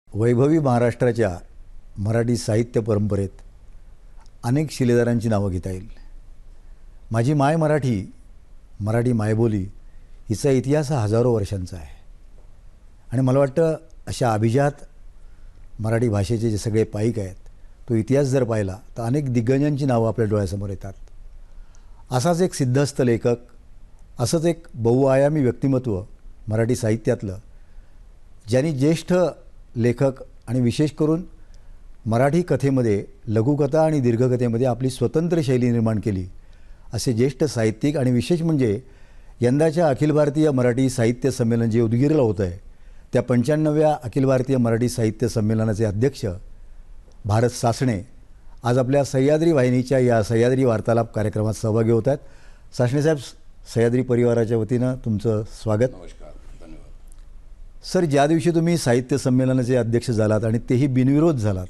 वैभवी महाराष्ट्राच्या मराठी साहित्य परंपरेत अनेक शिलेदारांची नावं घेता येईल. माझी माय मराठी, मराठी मायबोली हिचा इतिहास हा हजारो वर्षांचा आहे. आणि मला वाटतं अशा अभिजात मराठी भाषेचे जे सगळे पाईक आहेत, तो इतिहास जर पाहिला तर अनेक दिग्गजांची नावं आपल्या डोळ्यासमोर येतात. असाच एक सिद्धहस्त लेखक, असंच एक बहुआयामी व्यक्तिमत्व मराठी साहित्यातलं, ज्यांनी ज्येष्ठ लेखक आणि विशेष करून मराठी कथेमध्ये, लघुकथा आणि दीर्घकथेमध्ये आपली स्वतंत्र शैली निर्माण केली, असे ज्येष्ठ साहित्यिक आणि विशेष म्हणजे यंदाच्या अखिल भारतीय मराठी साहित्य संमेलन जे उदगीरला होतं आहे, त्या 95व्या अखिल भारतीय मराठी साहित्य संमेलनाचे अध्यक्ष भारत सासणे आज आपल्या सह्याद्री वाहिनीच्या या सह्याद्री वार्तालाप कार्यक्रमात सहभागी होत आहेत. सासणेसाहेब, सह्याद्री परिवाराच्या वतीनं तुमचं स्वागत. नमस्कार, धन्यवाद. सर, ज्या दिवशी तुम्ही साहित्य संमेलनाचे अध्यक्ष झालात आणि तेही बिनविरोध झालात,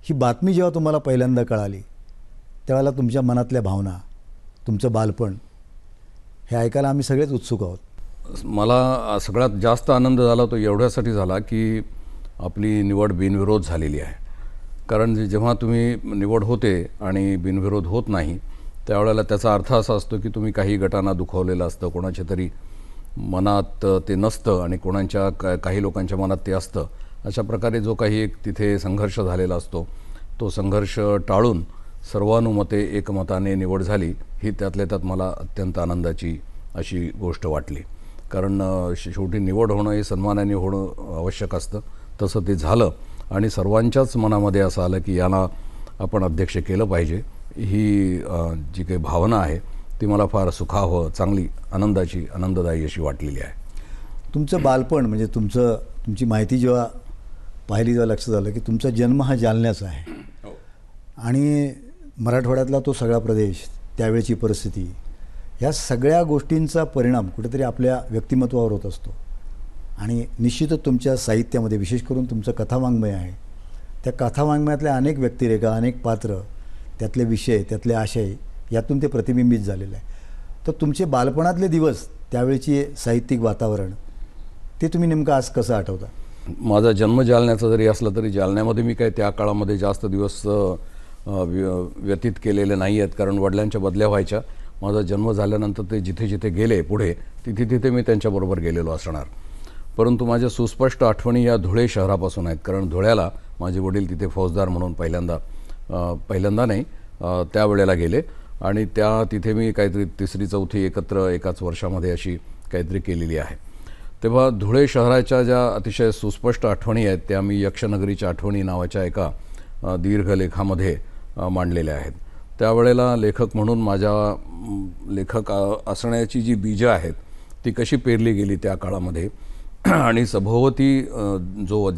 ही बातमी जेव्हा तुम्हाला पहिल्यांदा कळाली त्यावेळेला तुमच्या मनातल्या भावना, तुमचं बालपण हे ऐकायला आम्ही सगळेच उत्सुक आहोत. मला सगळ्यात जास्त आनंद झाला तो एवढ्यासाठी झाला की आपली निवड बिनविरोध झालेली आहे. कारण जेव्हा तुम्ही निवड होते आणि बिनविरोध होत नाही त्यावेळेला त्याचा अर्थ असा असतो की तुम्ही काही गटांना दुखावलेलं असतं, कोणाच्या तरी मनात ते नसतं आणि कोणाच्या काही लोकांच्या मनात ते असतं. अशा प्रकारे जो काही एक तिथे संघर्ष झालेला असतो, तो संघर्ष टाळून सर्वानुमते एकमताने निवड झाली, ही त्यातल्या त्यात मला अत्यंत आनंदाची अशी गोष्ट वाटली. कारण शेवटी निवड होणं हे सन्मानाने होणं आवश्यक असतं. तसं ते झालं आणि सर्वांच्याच मनामध्ये असं आलं की याला आपण अध्यक्ष केलं पाहिजे. ही जी काही भावना आहे ती मला फार सुखावह, चांगली, आनंदाची, आनंददायी अशी वाटलेली आहे. तुमचं बालपण म्हणजे तुमची माहिती जेव्हा पाहिली तेव्हा लक्षात आलं की तुमचा जन्म हा जालन्याचा आहे. आणि मराठवाड्यातला तो सगळा प्रदेश, त्यावेळची परिस्थिती, ह्या सगळ्या गोष्टींचा परिणाम कुठेतरी आपल्या व्यक्तिमत्वावर होत असतो. आणि निश्चितच तुमच्या साहित्यामध्ये विशेष करून तुमचं कथावाङ्मय आहे. त्या कथावाङ्मयातल्या अनेक व्यक्तिरेखा, अनेक पात्र, त्यातले विषय, त्यातले आशय, यातून ते प्रतिबिंबित झालेलं आहे. तर तुमचे बालपणातले दिवस, त्यावेळची साहित्यिक वातावरण, ते तुम्ही नेमकं आज कसं आठवता? माझा जन्म जालन्याचा जरी असला तरी जालन्यामध्ये मी काय त्या काळामध्ये जास्त दिवस व्यतीत केलेले नाही आहेत. कारण वडिलांच्या बदल्या व्हायच्या. माझा जन्म झाल्यानंतर ते जिथे जिथे गेले पुढे, तिथे तिथे मी त्यांच्याबरोबर गेलेलो असणार. परंतु माझ्या सुस्पष्ट आठवणी या धुळे शहरापासून आहेत. कारण धुळ्याला माझे वडील तिथे फौजदार म्हणून पहिल्यांदा नाही त्यावेळेला गेले आणि तिथे मी काहीतरी 3री-4थी एकत्र एकाच वर्षामध्ये अशी काहीतरी केलेली आहे. तेव्हा धुळे शहराच्या ज्या अतिशय सुस्पष्ट आठवणी आहेत त्या मी यक्षनगरीच्या आठवणी नावाच्या एका दीर्घ लेखामध्ये मांडलेल्या आहेत. त्यावेळेला लेखक म्हणून माझ्या लेखक असण्याची जी बीजं आहेत ती कशी पेरली गेली त्या काळामध्ये आणि सभोवती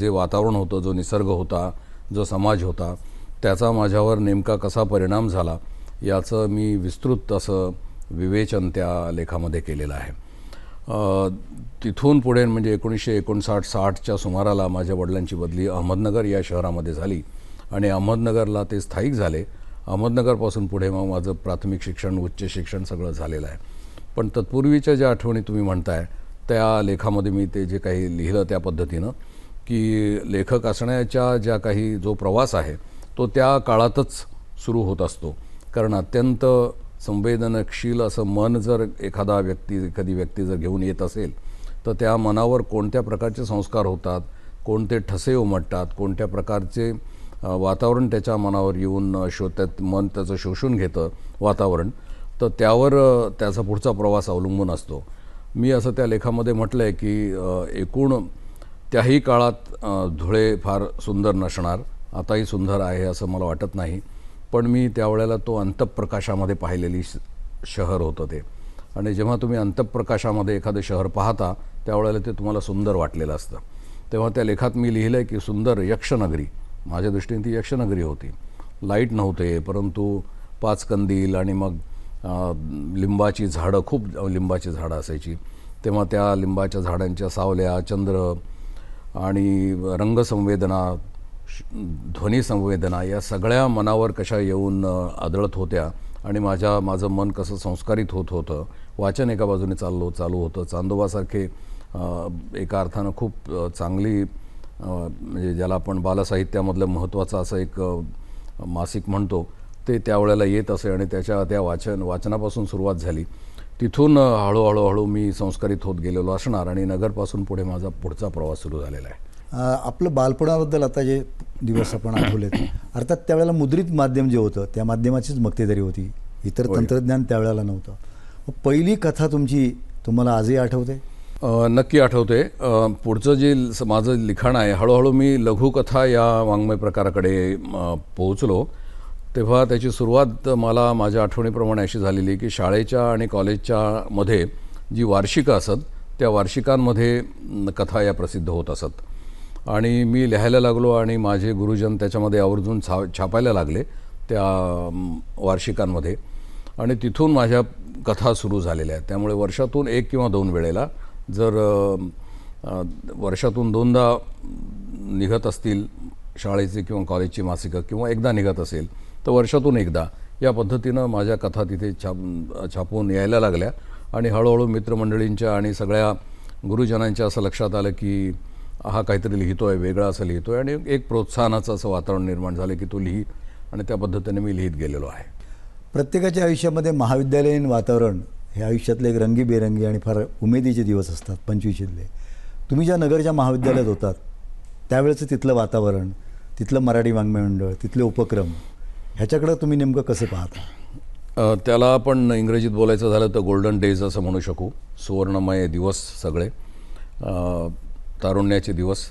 जे वातावरण होतं, जो निसर्ग होता, जो समाज होता, त्याचा माझ्यावर नेमका कसा परिणाम झाला याचं मी विस्तृत असं विवेचन त्या लेखामध्ये केलेलं आहे. तिथून पुढे म्हणजे 1959-60च्या सुमाराला माझ्या वडिलांची बदली अहमदनगर या शहरामध्ये झाली आणि अहमदनगरला ते स्थायिक झाले. अहमदनगरपासून पुढे मग माझं प्राथमिक शिक्षण, उच्च शिक्षण सगळं झालेलं आहे. पण तत्पूर्वीच्या ज्या आठवणी तुम्ही म्हणताय त्या लेखामध्ये मी ते जे काही लिहिलं त्या पद्धतीनं की लेखक असण्याच्या ज्या काही जो प्रवास आहे तो त्या काळातच सुरू होत असतो. कारण अत्यंत संवेदनशील असं मन जर एखादी व्यक्ती जर घेऊन येत असेल तर त्या मनावर कोणत्या प्रकारचे संस्कार होतात, कोणते ठसे उमटतात, कोणत्या प्रकारचे वातावरण त्याच्या मनावर येऊन मन त्याचं शोषून घेतं वातावरण, तर त्यावर त्याचा पुढचा प्रवास अवलंबून असतो. मी असं त्या लेखामध्ये म्हटलं आहे की एकूण त्याही काळात धुळे फार सुंदर नसणार, आताही सुंदर आहे असं मला वाटत नाही. पण मी त्यावेळेला तो अंतःप्रकाशामध्ये पाहिलेली शहर होतं ते. आणि जेव्हा तुम्ही अंतःप्रकाशामध्ये एखादं शहर पाहता त्यावेळेला ते तुम्हाला सुंदर वाटलेलं असतं. तेव्हा त्या लेखात मी लिहिलं आहे की सुंदर यक्षनगरी, माझ्या दृष्टीने ती यक्षनगरी होती. लाईट नव्हते, परंतु 5 कंदील आणि मग लिंबाची झाडं, खूप लिंबाची झाडं असायची. तेव्हा त्या लिंबाच्या झाडांच्या सावल्या, चंद्र आणि रंगसंवेदना, ध्वनिसंवेदना या सगळ्या मनावर कशा येऊन आदळत होत्या आणि माझं मन कसं संस्कारित होत होतं. वाचन एका बाजूने चालू होतं. चांदोबासारखे एका अर्थानं खूप चांगली म्हणजे ज्याला आपण बालसाहित्यामधलं महत्त्वाचं असं एक मासिक म्हणतो ते त्यावेळेला येत असे आणि त्या वाचनापासून सुरुवात झाली. तिथून हळूहळू मी संस्कारित होत गेलेलो असणार आणि नगरपासून पुढे माझा पुढचा प्रवास सुरू झालेला आहे. आपलं बालपणाबद्दल आता जे दिवस आपण आठवलेत, अर्थात त्यावेळेला मुद्रित माध्यम जे होतं त्या माध्यमाचीच मक्तेदारी होती, इतर तंत्रज्ञान त्यावेळेला नव्हतं. पहिली कथा तुमची तुम्हाला आजही आठवते? नक्की आठवते. पुढचं जे माझं लिखाण आहे, हळूहळू मी लघुकथा या वाङ्मय प्रकाराकडे पोहोचलो. तेव्हा त्याची सुरुवात मला माझ्या आठवणीप्रमाणे अशी झालेली की शाळेच्या आणि कॉलेजच्या मध्ये जी वार्षिकं असत त्या वार्षिकांमध्ये कथा या प्रसिद्ध होत असत आणि मी लिहायला लागलो आणि माझे गुरुजन त्याच्यामध्ये आवर्जून छापायला लागले त्या वार्षिकांमध्ये आणि तिथून माझ्या कथा सुरू झालेल्या आहेत. त्यामुळे वर्षातून 1 किंवा 2 वेळेला, जर वर्षातून 2दा निघत असतील शाळेची किंवा कॉलेजची मासिकं किंवा एकदा निघत असेल तर वर्षातून एकदा, या पद्धतीनं माझ्या कथा तिथे छापून यायला लागल्या आणि हळूहळू मित्रमंडळींच्या आणि सगळ्या गुरुजनांच्या असं लक्षात आलं की हा काहीतरी लिहितोय, वेगळा असं लिहितोय आणि एक प्रोत्साहनाचं असं वातावरण निर्माण झालं की तो लिही, आणि त्या पद्धतीने मी लिहित गेलेलो आहे. प्रत्येकाच्या आयुष्यामध्ये महाविद्यालयीन वातावरण हे आयुष्यातले एक रंगीबेरंगी आणि फार उमेदीचे दिवस असतात, 25शीतले. तुम्ही ज्या नगरच्या महाविद्यालयात होतात त्यावेळेचं तिथलं वातावरण, तिथलं मराठी वाङ्मय मंडळ, तिथले उपक्रम, ह्याच्याकडं तुम्ही नेमकं कसं पाहता? त्याला आपण इंग्रजीत बोलायचं झालं तर गोल्डन डेज असं म्हणू शकू. सुवर्णमय दिवस सगळे, तारुण्याचे दिवस,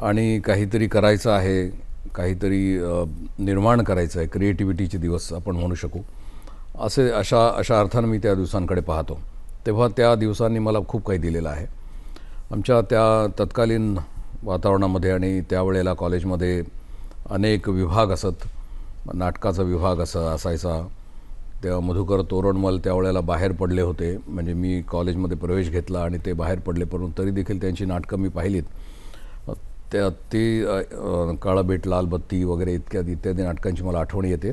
आणि काहीतरी करायचं आहे, काहीतरी निर्माण करायचं आहे, क्रिएटिव्हिटीचे दिवस आपण म्हणू शकू. अशा अर्थानं मी त्या दिवसांकडे पाहतो. तेव्हा त्या दिवसांनी मला खूप काही दिलेलं आहे. आमच्या त्या तत्कालीन वातावरणामध्ये आणि त्यावेळेला कॉलेजमध्ये अनेक विभाग असत. नाटकाचा विभाग असायचा. तेव्हा मधुकर तोरणमल त्यावेळेला बाहेर पडले होते, म्हणजे मी कॉलेजमध्ये प्रवेश घेतला आणि ते बाहेर पडले, परंतु तरी देखील त्यांची नाटकं मी पाहिलीत. ती काळा बेट, लाल बत्ती वगैरे इत्यादी नाटकांची मला आठवण येते.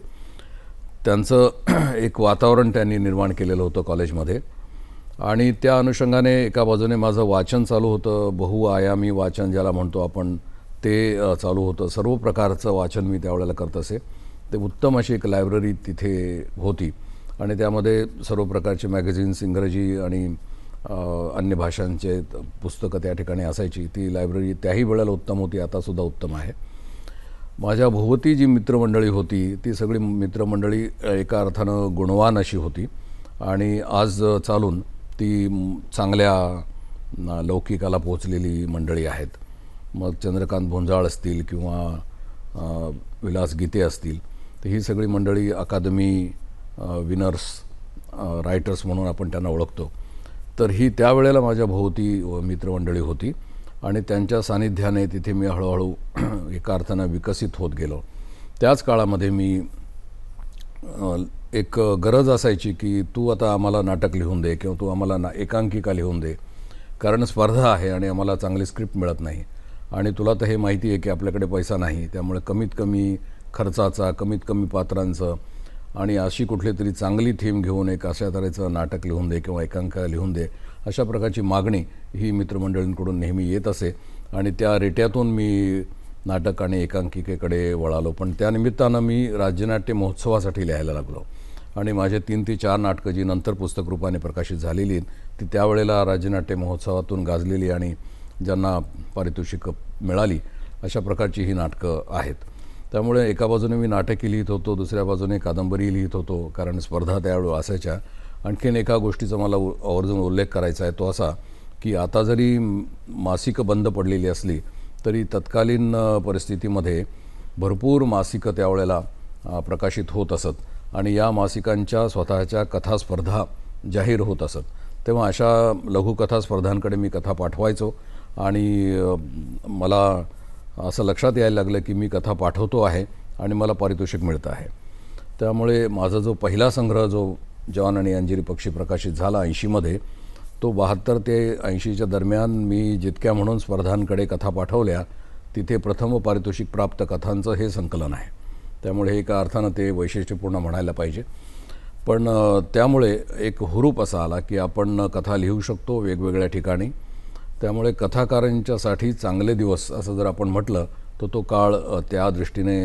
त्यांचं एक वातावरण त्यांनी निर्माण केलेलं होतं कॉलेजमध्ये आणि त्या अनुषंगाने एका बाजूने माझं वाचन चालू होतं, बहुआयामी वाचन ज्याला म्हणतो आपण, ते चालू होतं. सर्व प्रकारचं वाचन मी त्यावेळेला करत असे. ते उत्तम अशी एक लायब्ररी तिथे होती आणि त्यामध्ये सर्व प्रकारचे मॅगझिन्स, इंग्रजी आणि अन्य भाषांचे पुस्तकं त्या ठिकाणी असायची. ती लायब्ररी त्याही वेळेला उत्तम होती, आतासुद्धा उत्तम आहे. माझ्या भोवती जी मित्रमंडळी होती ती सगळी मित्रमंडळी एका अर्थानं गुणवान अशी होती आणि आज चालून ती चांगल्या लौकिकाला पोचलेली मंडळी आहेत. मग चंद्रकांत भोंजाळ असतील किंवा विलास गीते असतील, तर ही सगळी मंडळी अकादमी विनर्स, रायटर्स म्हणून आपण त्यांना ओळखतो. तर ही त्यावेळेला माझ्या भोवती मित्रमंडळी होती आणि त्यांच्या सानिध्याने तिथे मी हळूहळू एका अर्थानं विकसित होत गेलो. त्याच काळामध्ये मी एक गरज असायची की तू आता आम्हाला नाटक लिहून दे किंवा तू आम्हाला एकांकिका लिहून दे, कारण स्पर्धा आहे आणि आम्हाला चांगली स्क्रिप्ट मिळत नाही आणि तुला तर हे माहिती आहे की आपल्याकडे पैसा नाही, त्यामुळे कमीत कमी खर्चाचा, कमीत कमी पात्रांचं आणि अशी कुठली तरी चांगली थीम घेऊन एक अशा तऱ्हेचं नाटक लिहून दे किंवा एकांकिका लिहून दे, अशा प्रकारची मागणी ही मित्रमंडळींकडून नेहमी येत असे आणि त्या रेट्यातून मी नाटक आणि एकांकिकेकडे वळालो. पण त्यानिमित्तानं मी राज्यनाट्य महोत्सवासाठी लिहायला लागलो आणि माझे 3 ते 4 नाटकं जी नंतर पुस्तक रूपाने प्रकाशित झालेली आहेत ती त्यावेळेला राज्यनाट्य महोत्सवातून गाजलेली आणि ज्यांना पारितोषिकं मिळाली अशा प्रकारची ही नाटकं आहेत. त्यामुळे एका बाजूने मी नाटकही लिहित होतो, दुसऱ्या बाजूने कादंबरी लिहित होतो, कारण स्पर्धा त्यावेळी असायच्या. आणखीन एका गोष्टीचा मला आवर्जून उल्लेख करायचा आहे, तो असा की आता जरी मासिकं बंद पडलेली असली तरी तत्कालीन परिस्थितीमध्ये भरपूर मासिकं त्यावेळेला प्रकाशित होत असत आणि या मासिकांच्या स्वतःच्या कथास्पर्धा जाहीर होत असत. तेव्हा अशा लघुकथा स्पर्धांकडे मी कथा पाठवायचो आणि मला असं लक्षात यायला लागलं की मी कथा पाठवतो आहे आणि मला पारितोषिक मिळतं आहे. त्यामुळे माझा जो पहिला संग्रह जो जॉन आणि अंजिरी पक्षी प्रकाशित झाला 80मध्ये, तो 72 ते 80च्या दरम्यान मी जितक्या म्हणून स्पर्धांकडे कथा पाठवल्या तिथे प्रथम पारितोषिक प्राप्त कथांचं हे संकलन आहे. त्यामुळे एका अर्थानं ते वैशिष्ट्यपूर्ण म्हणायला पाहिजे. पण त्यामुळे एक हुरूप असा आला की आपण कथा लिहू शकतो वेगवेगळ्या ठिकाणी. त्यामुळे कथाकारांच्यासाठी चांगले दिवस असं जर आपण म्हटलं तर तो काळ त्या दृष्टीने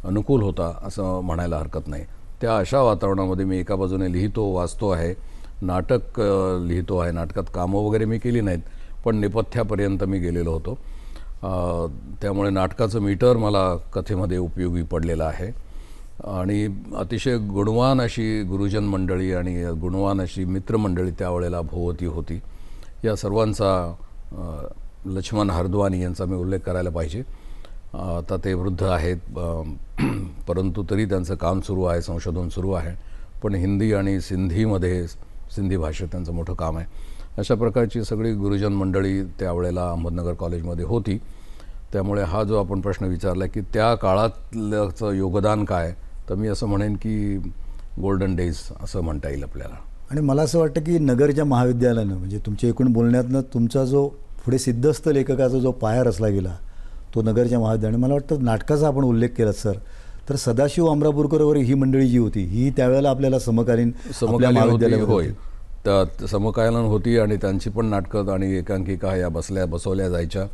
अनुकूल होता असं म्हणायला हरकत नाही. त्या अशा वातावरणामध्ये मी एका बाजूने लिहितो, वाचतो आहे, नाटक लिहितो आहे. नाटकात कामं वगैरे मी केली नाहीत, पण नेपथ्यापर्यंत मी गेलेलो होतो. त्यामुळे नाटकाचं मीटर मला कथेमध्ये उपयोगी पडलेलं आहे. आणि अतिशय गुणवान अशी गुरुजन मंडळी आणि गुणवान अशी मित्रमंडळी त्यावेळेला भोवती होती. या सर्वांचा लक्ष्मण हरद्वानी यांचा मी उल्लेख करायला पाहिजे. आता ते वृद्ध आहेत, परंतु तरी त्यांचं काम सुरू आहे, संशोधन सुरू आहे. पण हिंदी आणि सिंधी भाषेत त्यांचं मोठं काम आहे. अशा प्रकारची सगळी गुरुजन मंडळी त्यावेळेला अहमदनगर कॉलेजमध्ये होती. त्यामुळे हा जो आपण प्रश्न विचारला की त्या काळातलं योगदान काय, तर मी असं म्हणेन की गोल्डन डेज असं म्हणता येईल आपल्याला. आणि मला असं वाटतं की नगरच्या महाविद्यालयानं म्हणजे तुमच्या एकूण बोलण्यातनं तुमचा जो पुढे सिद्धस्थ लेखकाचा जो पाया रचला गेला तो नगरच्या महाविद्यालयाने, मला वाटतं नाटकाचा आपण उल्लेख केला सर, तर सदाशिव अमरापूरकर वगैरे ही मंडळी जी होती ही त्यावेळेला आपल्याला समकालीन महाविद्यालयामध्ये होय तर समकालीन होती आणि त्यांची पण नाटकं आणि एकांकिका या बसवल्या जायच्या.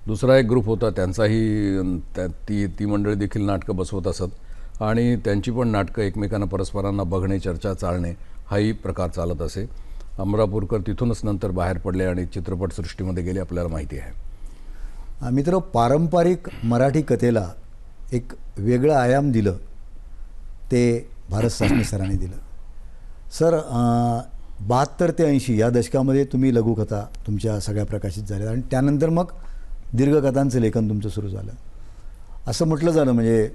दुसरा एक ग्रुप होता त्यांचाही ती मंडळी देखील नाटकं बसवत असत आणि त्यांची पण नाटकं एकमेकांना परस्परांना बघणे, चर्चा चालणे हाही प्रकार चालत असे. अमरापूरकर तिथूनच नंतर बाहेर पडले आणि चित्रपटसृष्टीमध्ये गेले आपल्याला माहिती आहे. मित्र, पारंपरिक मराठी कथेला एक वेगळं आयाम दिलं ते भारत सासणे सरांनी दिलं. सर, 72 ते 80 या दशकामध्ये तुम्ही लघुकथा तुमच्या सगळ्या प्रकाशित झाल्या आणि त्यानंतर मग दीर्घकथांचं लेखन तुमचं सुरू झालं. असं म्हटलं जाणं म्हणजे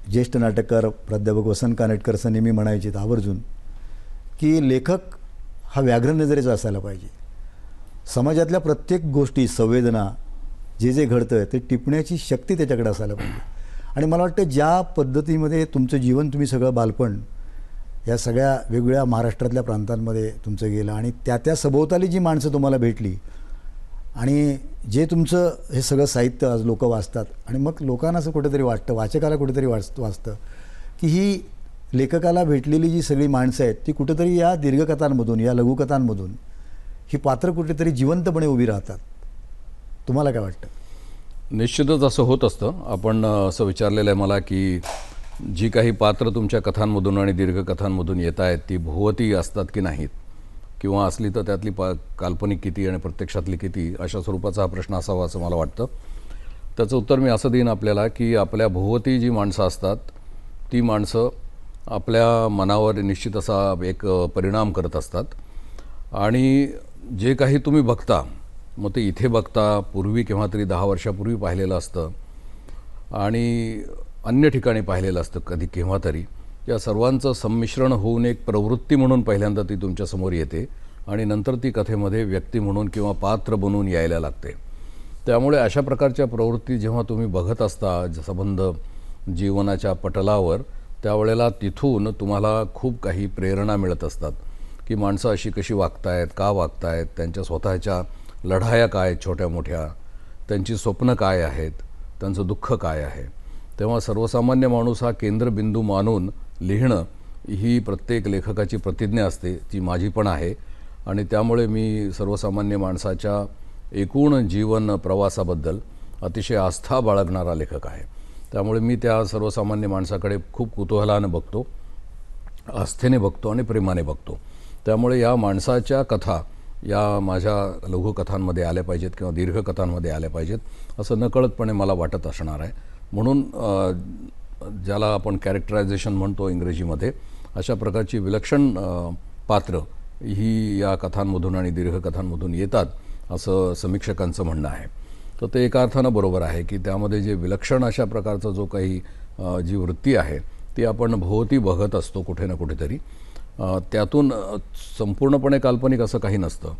ज्येष्ठ नाटककार प्राध्यापक वसंत कानेटकर असं नेहमी म्हणायचे आवर्जून की लेखक हा व्याघ्र नजरेचा असायला पाहिजे. समाजातल्या प्रत्येक गोष्टी, संवेदना, जे घडतं ते टिपण्याची शक्ती त्याच्याकडे असायला पाहिजे. आणि मला वाटतं ज्या पद्धतीमध्ये तुमचं जीवन, तुम्ही सगळं बालपण या सगळ्या वेगवेगळ्या महाराष्ट्रातल्या प्रांतांमध्ये तुमचं गेलं आणि त्या सभोवताली जी माणसं तुम्हाला भेटली आणि जे तुमचं हे सगळं साहित्य आज लोक वाचतात आणि मग लोकांना असं कुठेतरी वाटतं, वाचकाला कुठेतरी वाचतं की ही लेखकाला भेटलेली जी सगळी माणसं आहेत ती कुठेतरी या दीर्घकथांमधून, या लघुकथांमधून ही पात्र कुठेतरी जिवंतपणे उभी राहतात. तुम्हाला काय वाटतं? निश्चितच असं होत असतं. आपण असं विचारलेलं आहे मला की जी काही पात्र तुमच्या कथांमधून आणि दीर्घकथांमधून येत आहेत ती भोवती असतात की नाहीत, किंवा असली तर त्यातली काल्पनिक किती आणि प्रत्यक्षातली किती, अशा स्वरूपाचा हा प्रश्न असावा असं मला वाटतं. त्याचं उत्तर मी असं देईन आपल्याला की आपल्या भोवती जी माणसं असतात ती माणसं आपल्या मनावर निश्चित असा एक परिणाम करत असतात. आणि जे काही तुम्ही बघता, मग ते इथे बघता, पूर्वी केव्हा तरी 10 वर्षापूर्वी पाहिलेलं असतं आणि अन्य ठिकाणी पाहिलेलं असतं कधी केव्हा तरी, या सर्वांचं संमिश्रण होऊन एक प्रवृत्ती म्हणून पहिल्यांदा ती तुमच्यासमोर येते आणि नंतर ती कथेमध्ये व्यक्ती म्हणून किंवा पात्र बनून यायला लागते. त्यामुळे अशा प्रकारच्या प्रवृत्ती जेव्हा तुम्ही बघत असता संबंध जीवनाच्या पटलावर, त्यावेळेला तिथून तुम्हाला खूप काही प्रेरणा मिळत असतात की माणसं अशी कशी वागतायत, का वागतायत, त्यांच्या स्वतःच्या लढाया काय आहेत छोट्या मोठ्या, त्यांची स्वप्न काय आहेत, त्यांचं दुःख काय आहे. तेव्हा सर्वसामान्य माणूस हा केंद्रबिंदू मानून लिहिणं ही प्रत्येक लेखकाची प्रतिज्ञा असते, ती माझी पण आहे. आणि त्यामुळे मी सर्वसामान्य माणसाच्या एकूण जीवन प्रवासाबद्दल अतिशय आस्था बाळगणारा लेखक आहे. त्यामुळे मी त्या सर्वसामान्य माणसाकडे खूप कुतूहलानं बघतो, आस्थेने बघतो आणि प्रेमाने बघतो. त्यामुळे या माणसाच्या कथा या माझ्या लघुकथांमध्ये आल्या पाहिजेत किंवा दीर्घकथांमध्ये आल्या पाहिजेत असं नकळतपणे मला वाटत असणार आहे. म्हणून ज्याला आपण कॅरेक्टरायझेशन म्हणतो इंग्रजीमध्ये, अशा प्रकारची विलक्षण पात्र ही या कथांमधून आणि दीर्घकथांमधून येतात असं समीक्षकांचं म्हणणं आहे. तर ते एका अर्थानं बरोबर आहे की त्यामध्ये जे विलक्षण अशा प्रकारचा जो काही जी वृत्ती आहे ती आपण भोवती बघत असतो कुठे ना कुठेतरी. त्यातून संपूर्णपणे काल्पनिक असं काही नसतं.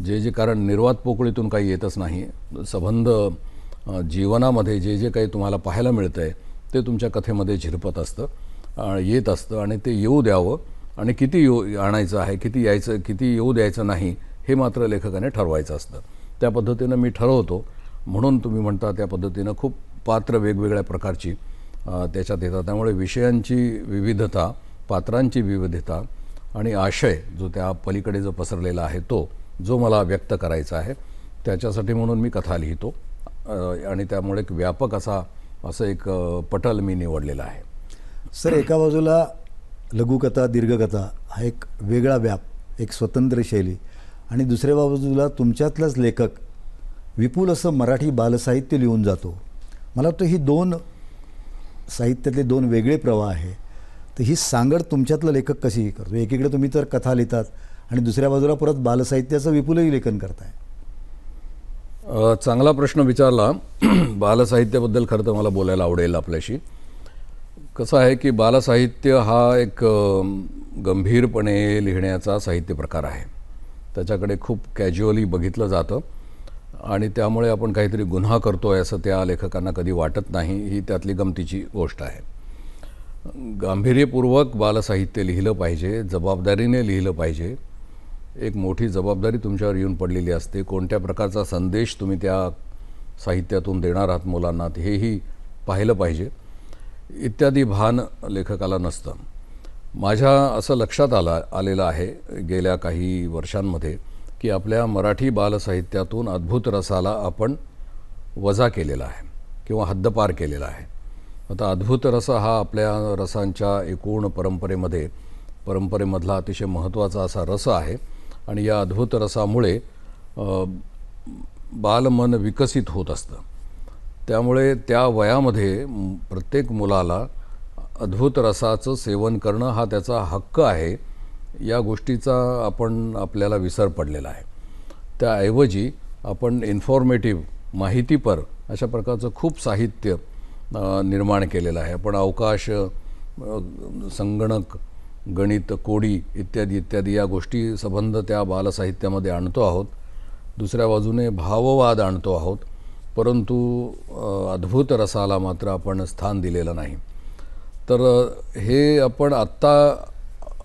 जे कारण निर्वात पोकळीतून काही येतच नाही. संबंध जीवनामध्ये जे काही तुम्हाला पाहायला मिळतं आहे ते तुमच्या कथेमध्ये झिरपत असतं, येत असतं आणि ते येऊ द्यावं आणि किती आणायचं आहे, किती यायचं, किती येऊ द्यायचं नाही हे मात्र लेखकाने ठरवायचं असतं. त्या पद्धतीनं मी ठरवतो. म्हणून तुम्ही म्हणता त्या पद्धतीनं खूप पात्र वेगवेगळ्या प्रकारची त्याच्यात येतात. त्यामुळे विषयांची विविधता, पात्रांची विविधता आणि आशय जो त्या पलीकडे जो पसरलेला आहे तो जो मला व्यक्त करायचा आहे त्याच्यासाठी म्हणून मी कथा लिहितो. आणि त्यामुळे एक व्यापक असं एक पटल मी निवडलेला आहे. सर, एका बाजूला लघुकथा, दीर्घकथा हा एक वेगळा व्याप, एक स्वतंत्र शैली, आणि दुसऱ्या बाजूला तुमच्यातलाच लेखक विपुल असं मराठी बालसाहित्य लिहून जातो. मला वाटतं ही दोन साहित्यातले दोन वेगळे प्रवाह आहे. तर ही सांगड तुमच्यातला लेखक कशी करतो? एकीकडे तुम्ही तर कथा लिहितात आणि दुसऱ्या बाजूला परत बालसाहित्याचं विपुलही लेखन करताय. चांगला प्रश्न विचारला. बालसाहित्याबद्दल खरं तर मला बोलायला आवडेल आपल्याशी. कसं आहे की बालसाहित्य हा एक गंभीरपणे लिहिण्याचा साहित्य प्रकार आहे. त्याच्याकडे खूप कॅज्युअली बघितलं जातं आणि त्यामुळे आपण काहीतरी गुन्हा करतो आहे असं त्या लेखकांना कधी वाटत नाही. ही त्यातली गमतीची गोष्ट आहे. गांभीर्यपूर्वक बालसाहित्य लिहिलं पाहिजे, जबाबदारीने लिहिलं पाहिजे. एक मोठी जबाबदारी तुमच्यावर येऊन पडलेली असते. कोणत्या प्रकारचा संदेश तुम्ही त्या साहित्यातून देणार आहात मुलांना हेही पाहिलं पाहिजे इत्यादी भान लेखकाला नसतं. माझ्या असं लक्षात आलेलं आहे गेल्या काही वर्षांमध्ये की आपल्या मराठी बालसाहित्यातून अद्भुत रसाला आपण वजा केलेला आहे किंवा हद्दपार केलेला आहे. आता अद्भुत रस हा आपल्या रसांच्या एकूण परंपरेमधला अतिशय महत्त्वाचा असा रस आहे आणि या अद्भुत रसामुळे बालमन विकसित होत असतं. त्यामुळे त्या वयामध्ये प्रत्येक मुलाला अद्भुत रसाचं सेवन करणं हा त्याचा हक्क आहे. या गोष्टीचा आपल्याला विसर पडलेला आहे. त्याऐवजी आपण इन्फॉर्मेटिव्ह, माहितीपर अशा प्रकारचं खूप साहित्य निर्माण केलेलं आहे. आपण अवकाश, संगणक, गणित, कोडी इत्यादी या गोष्टी संबंध त्या बालसाहित्यामध्ये आणतो आहोत. दुसऱ्या बाजूने भाववाद आणतो आहोत, परंतु अद्भुत रसाला मात्र आपण स्थान दिलेलं नाही. तर हे आपण आत्ता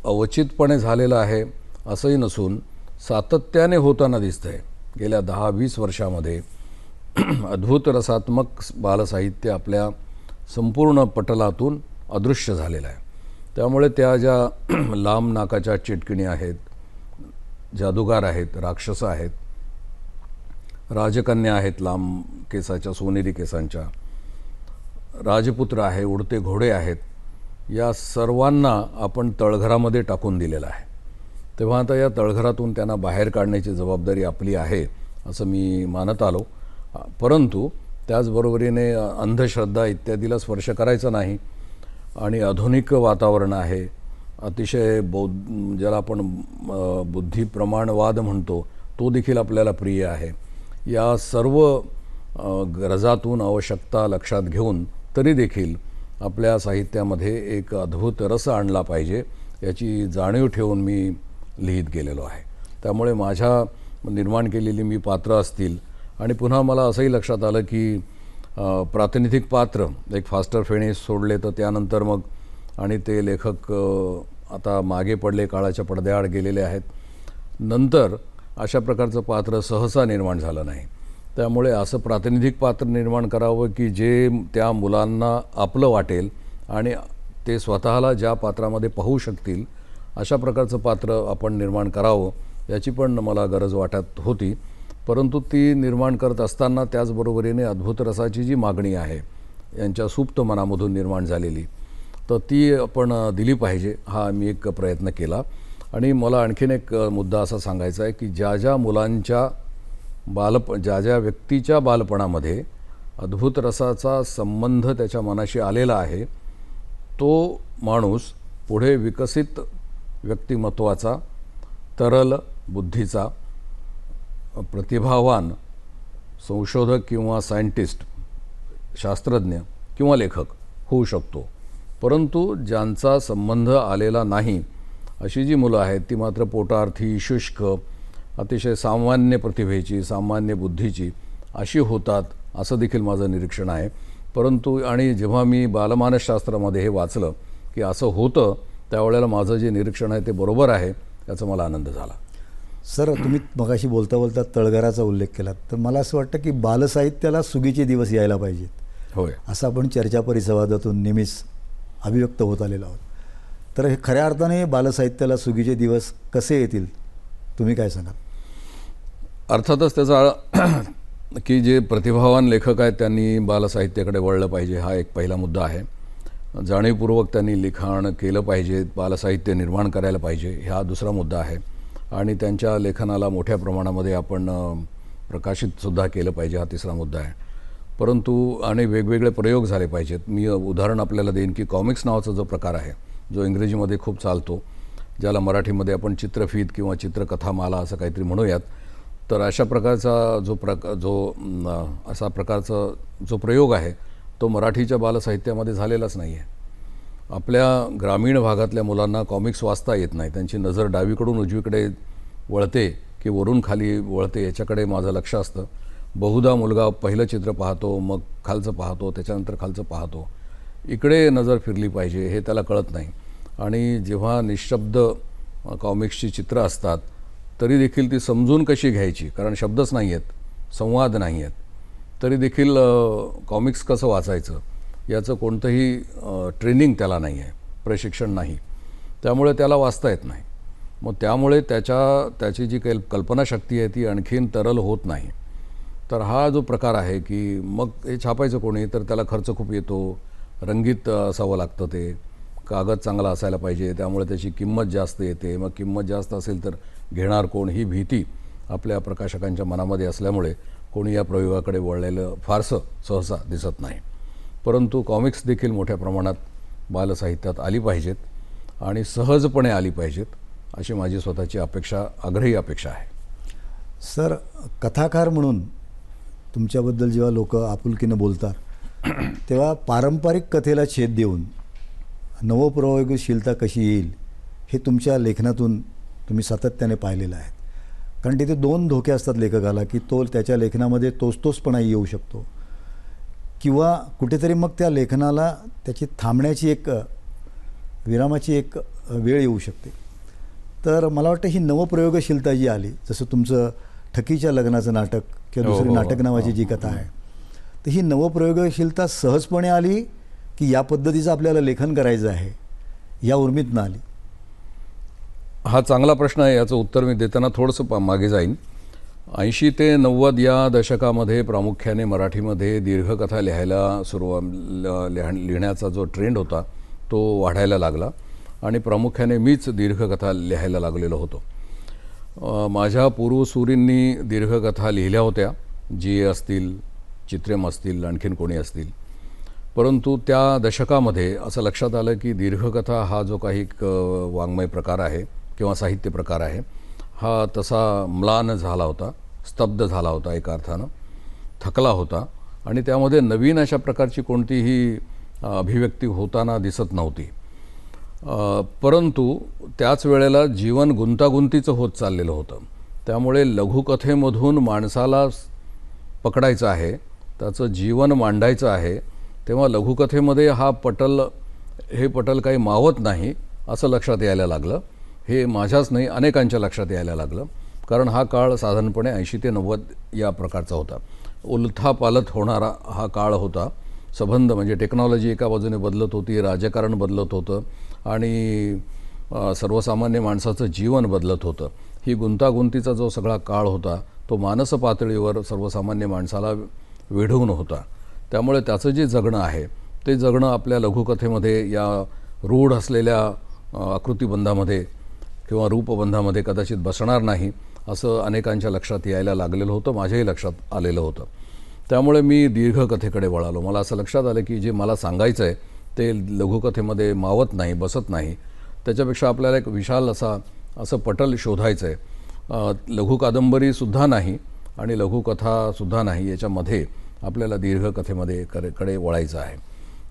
अवचितपणे झालेलं आहे असंही नसून सातत्याने होताना दिसतं आहे. गेल्या 10-20 वर्षामध्ये अद्भुत रसात्मक बालसाहित्य आपल्या संपूर्ण पटलातून अदृश्य झालेलं आहे. त्यामुळे त्या ज्या लांब नाकाच्या चिटकिणी आहेत, जादूगार आहेत, राक्षस आहेत, राजकन्या आहेत लांब केसाच्या, सोनेरी केसांच्या, राजपुत्र आहे, उडते घोडे आहेत, या सर्वांना आपण तळघरामध्ये टाकून दिलेलं आहे. तेव्हा आता या तळघरातून त्यांना बाहेर काढण्याची जबाबदारी आपली आहे असं मी मानत आलो. परंतु त्याचबरोबरीने अंधश्रद्धा इत्यादीला स्पर्श करायचा नाही. आणि आधुनिक वातावरण आहे, अतिशय ज्याला आपण बुद्धिप्रमाणवाद म्हणतो तो देखील आपल्याला प्रिय आहे. या सर्व गरजातून आवश्यकता लक्षात घेऊन तरी देखील आपल्या साहित्यामध्ये एक अद्भुत रस आणला पाहिजे याची जाणीव ठेवून मी लिहित गेलेलो आहे. त्यामुळे माझ्या निर्माण केलेली मी पात्र असतील आणि पुन्हा मला असंही लक्षात आलं की प्रातिनिधिक पात्र एक फास्टर फेणेस सोडले तर त्यानंतर मग आणि ते लेखक आता मागे पडले, काळाच्या पडद्याआड गेलेले आहेत. नंतर अशा प्रकारचं पात्र सहसा निर्माण झालं नाही. त्यामुळे असं प्रातिनिधिक पात्र निर्माण करावं की जे त्या मुलांना आपलं वाटेल आणि ते स्वतःला ज्या पात्रामध्ये पाहू शकतील अशा प्रकारचं पात्र आपण निर्माण करावं याची पण मला गरज वाटत होती. परंतु ती निर्माण करत असताना त्याचबरोबरीने अद्भुत रसाची जी मागणी आहे यांच्या सुप्त मनामधून निर्माण झालेली, तर ती आपण दिली पाहिजे हा मी एक प्रयत्न केला. आणि मला आणखीन एक मुद्दा असा सांगायचा आहे की ज्या मुलांच्या ज्या व्यक्तीच्या बालपणामध्ये अद्भुत रसाचा संबंध त्याच्या मनाशी आलेला आहे तो माणूस पुढे विकसित व्यक्तिमत्वाचा, तरल बुद्धीचा, प्रतिभावान संशोधक किंवा सायंटिस्ट, शास्त्रज्ञ किंवा लेखक होऊ शकतो. परंतु ज्यांचा संबंध आलेला नाही अशी जी मुलं आहेत ती मात्र पोटार्थी, शुष्क, अतिशय सामान्य प्रतिभेची, सामान्य बुद्धीची अशी होतात, असं देखील माझं निरीक्षण आहे. परंतु आणि जेव्हा मी बालमानसशास्त्रामध्ये हे वाचलं की असं होतं, त्यावेळेला माझं जे निरीक्षण आहे ते बरोबर आहे, याचा मला आनंद झाला. सर, तुम्ही मगाशी बोलता बोलता तळगराचा उल्लेख केला, तर मला असं वाटतं की बालसाहित्याला सुगीचे दिवस यायला पाहिजेत, होय. असं आपण चर्चा परिसंवादातून नेहमीच अभिव्यक्त होत आलेलो आहोत. तर हे खऱ्या अर्थाने बालसाहित्याला सुगीचे दिवस कसे येतील, तुम्ही काय सांगाल? अर्थातच त्याचा की जे प्रतिभावान लेखक आहेत त्यांनी बालसाहित्याकडे वळलं पाहिजे, हा एक पहिला मुद्दा आहे. जाणीवपूर्वक त्यांनी लिखाण केलं पाहिजे, बालसाहित्य निर्माण करायला पाहिजे, हा दुसरा मुद्दा आहे. आणि त्यांच्या लेखनाला मोठ्या प्रमाणामध्ये आपण प्रकाशितसुद्धा केलं पाहिजे, हा तिसरा मुद्दा आहे. परंतु आणि वेगवेगळे प्रयोग झाले पाहिजेत. मी उदाहरण आपल्याला देईन की कॉमिक्स नावाचा जो प्रकार आहे, जो इंग्रजीमध्ये खूप चालतो, ज्याला मराठीमध्ये आपण चित्रफीत किंवा चित्रकथामाला असं काहीतरी म्हणूयात, तर अशा प्रकारचा असा प्रकारचा जो प्रयोग आहे तो मराठीच्या बालसाहित्यामध्ये झालेलाच नाही आहे. आपल्या ग्रामीण भागातल्या मुलांना कॉमिक्स वाचता येत नाही, त्यांची नजर डावीकडून उजवीकडे वळते की वरून खाली वळते, याच्याकडे माझं लक्ष असतं. बहुधा मुलगा पहिलं चित्र पाहतो, मग खालचं पाहतो, त्याच्यानंतर खालचं पाहतो, इकडे नजर फिरली पाहिजे हे त्याला कळत नाही. आणि जेव्हा निशब्द कॉमिक्सची चित्र असतात तरी देखील ती समजून कशी घ्यायची, कारण शब्दच नाही आहेत, संवाद नाही आहेत, तरी देखील कॉमिक्स कसं वाचायचं याचं कोणतंही ट्रेनिंग त्याला नाही आहे, प्रशिक्षण नाही, त्यामुळे त्याला वाचता येत नाही. मग त्यामुळे त्याची जी कल्पनाशक्ती आहे ती आणखीन तरल होत नाही. तर हा जो प्रकार आहे की मग हे छापायचं कोणी, तर त्याला खर्च खूप येतो, रंगीत असावं लागतं, ते कागद चांगला असायला पाहिजे, त्यामुळे त्याची किंमत जास्त येते. मग किंमत जास्त असेल तर घेणार कोण, ही भीती आपल्या प्रकाशकांच्या मनामध्ये असल्यामुळे कोणी या प्रयोगाकडे वळलेलं फारसं सहसा दिसत नाही. परंतु कॉमिक्स देखील मोठ्या प्रमाणात बालसाहित्यात आली पाहिजेत आणि सहजपणे आली पाहिजेत, अशी माझी स्वतःची आग्रही अपेक्षा आहे. सर, कथाकार म्हणून तुमच्याबद्दल जेव्हा लोक आपुलकीनं बोलतात तेव्हा पारंपरिक कथेला छेद देऊन नवप्रयोगशीलता कशी येईल हे तुमच्या लेखनातून तुम्ही सातत्याने पाहिलेलं आहे. कारण तिथे दोन धोके असतात लेखकाला, की तो त्याच्या लेखनामध्ये तोचपणा येऊ शकतो किंवा कुठेतरी मग त्या लेखनाला त्याची थांबण्याची एक विरामाची एक वेळ येऊ शकते. तर मला वाटतं ही नवप्रयोगशीलता जी आली, जसं तुमचं ठकीच्या लग्नाचं नाटक किंवा दुसरी नाटक नावाची जी कथा आहे, तर ही नवप्रयोगशीलता सहजपणे आली की या पद्धतीचं आपल्याला लेखन करायचं आहे या उर्मीतनं आली? हा चांगला प्रश्न आहे. याचं उत्तर मी देताना थोडंसं मागे जाईन. 80 ते 90 या दशकामध्ये प्रामुख्याने मराठीमध्ये दीर्घकथा लिहिण्याचा जो ट्रेंड होता तो वाढायला लागला आणि प्रामुख्याने मीच दीर्घकथा लिहायला लागलेलो होतो. माझ्या पूर्वसुरींनी दीर्घकथा लिहिल्या होत्या, जी असतील, चित्रेम असतील, आणखीन कोणी असतील. परंतु त्या दशकामध्ये असं लक्षात आलं की दीर्घकथा हा जो काही वाङ्मय प्रकार आहे किंवा साहित्य प्रकार आहे, हा तसा म्लान झाला होता, स्तब्ध झाला होता, एका अर्थानं थकला होता आणि त्यामध्ये नवीन अशा प्रकारची कोणतीही अभिव्यक्ती होताना दिसत नव्हती. परंतु त्याच वेळेला जीवन गुंतागुंतीचं होत चाललेलं होतं. त्यामुळे लघुकथेमधून माणसाला पकडायचं आहे, त्याचं जीवन मांडायचं आहे, तेव्हा लघुकथेमध्ये हे पटल काही मावत नाही असं लक्षात यायला लागलं. हे माझ्याच नाही, अनेकांच्या लक्षात यायला लागलं. कारण हा काळ साधारणपणे 80 ते 90 या प्रकारचा होता. उलथापालथ होणारा हा काळ होता. संबंध म्हणजे टेक्नॉलॉजी एका बाजूने बदलत होती, राजकारण बदलत होतं आणि सर्वसामान्य माणसाचं जीवन बदलत होतं. ही गुंतागुंतीचा जो सगळा काळ होता तो मानस पातळीवर सर्वसामान्य माणसाला वेढून होता. त्यामुळे त्याचं जे जगणं आहे ते जगणं आपल्या लघुकथेमध्ये या रूढ असलेल्या आकृतिबंधामध्ये किंवा रूपबंधामध्ये कदाचित बसणार नाही, असं अनेकांच्या लक्षात यायला लागलेलं होतं, माझ्याही लक्षात आलेलं होतं. त्यामुळे मी दीर्घकथेकडे वळालो. मला असं लक्षात आलं की जे मला सांगायचं आहे ते लघुकथेमध्ये मावत नाही, बसत नाही. त्याच्यापेक्षा आपल्याला एक विशाल असं पटल शोधायचं आहे. लघुकादंबरीसुद्धा नाही आणि लघुकथासुद्धा नाही, याच्यामध्ये आपल्याला दीर्घकथेमध्ये कडे वळायचं आहे.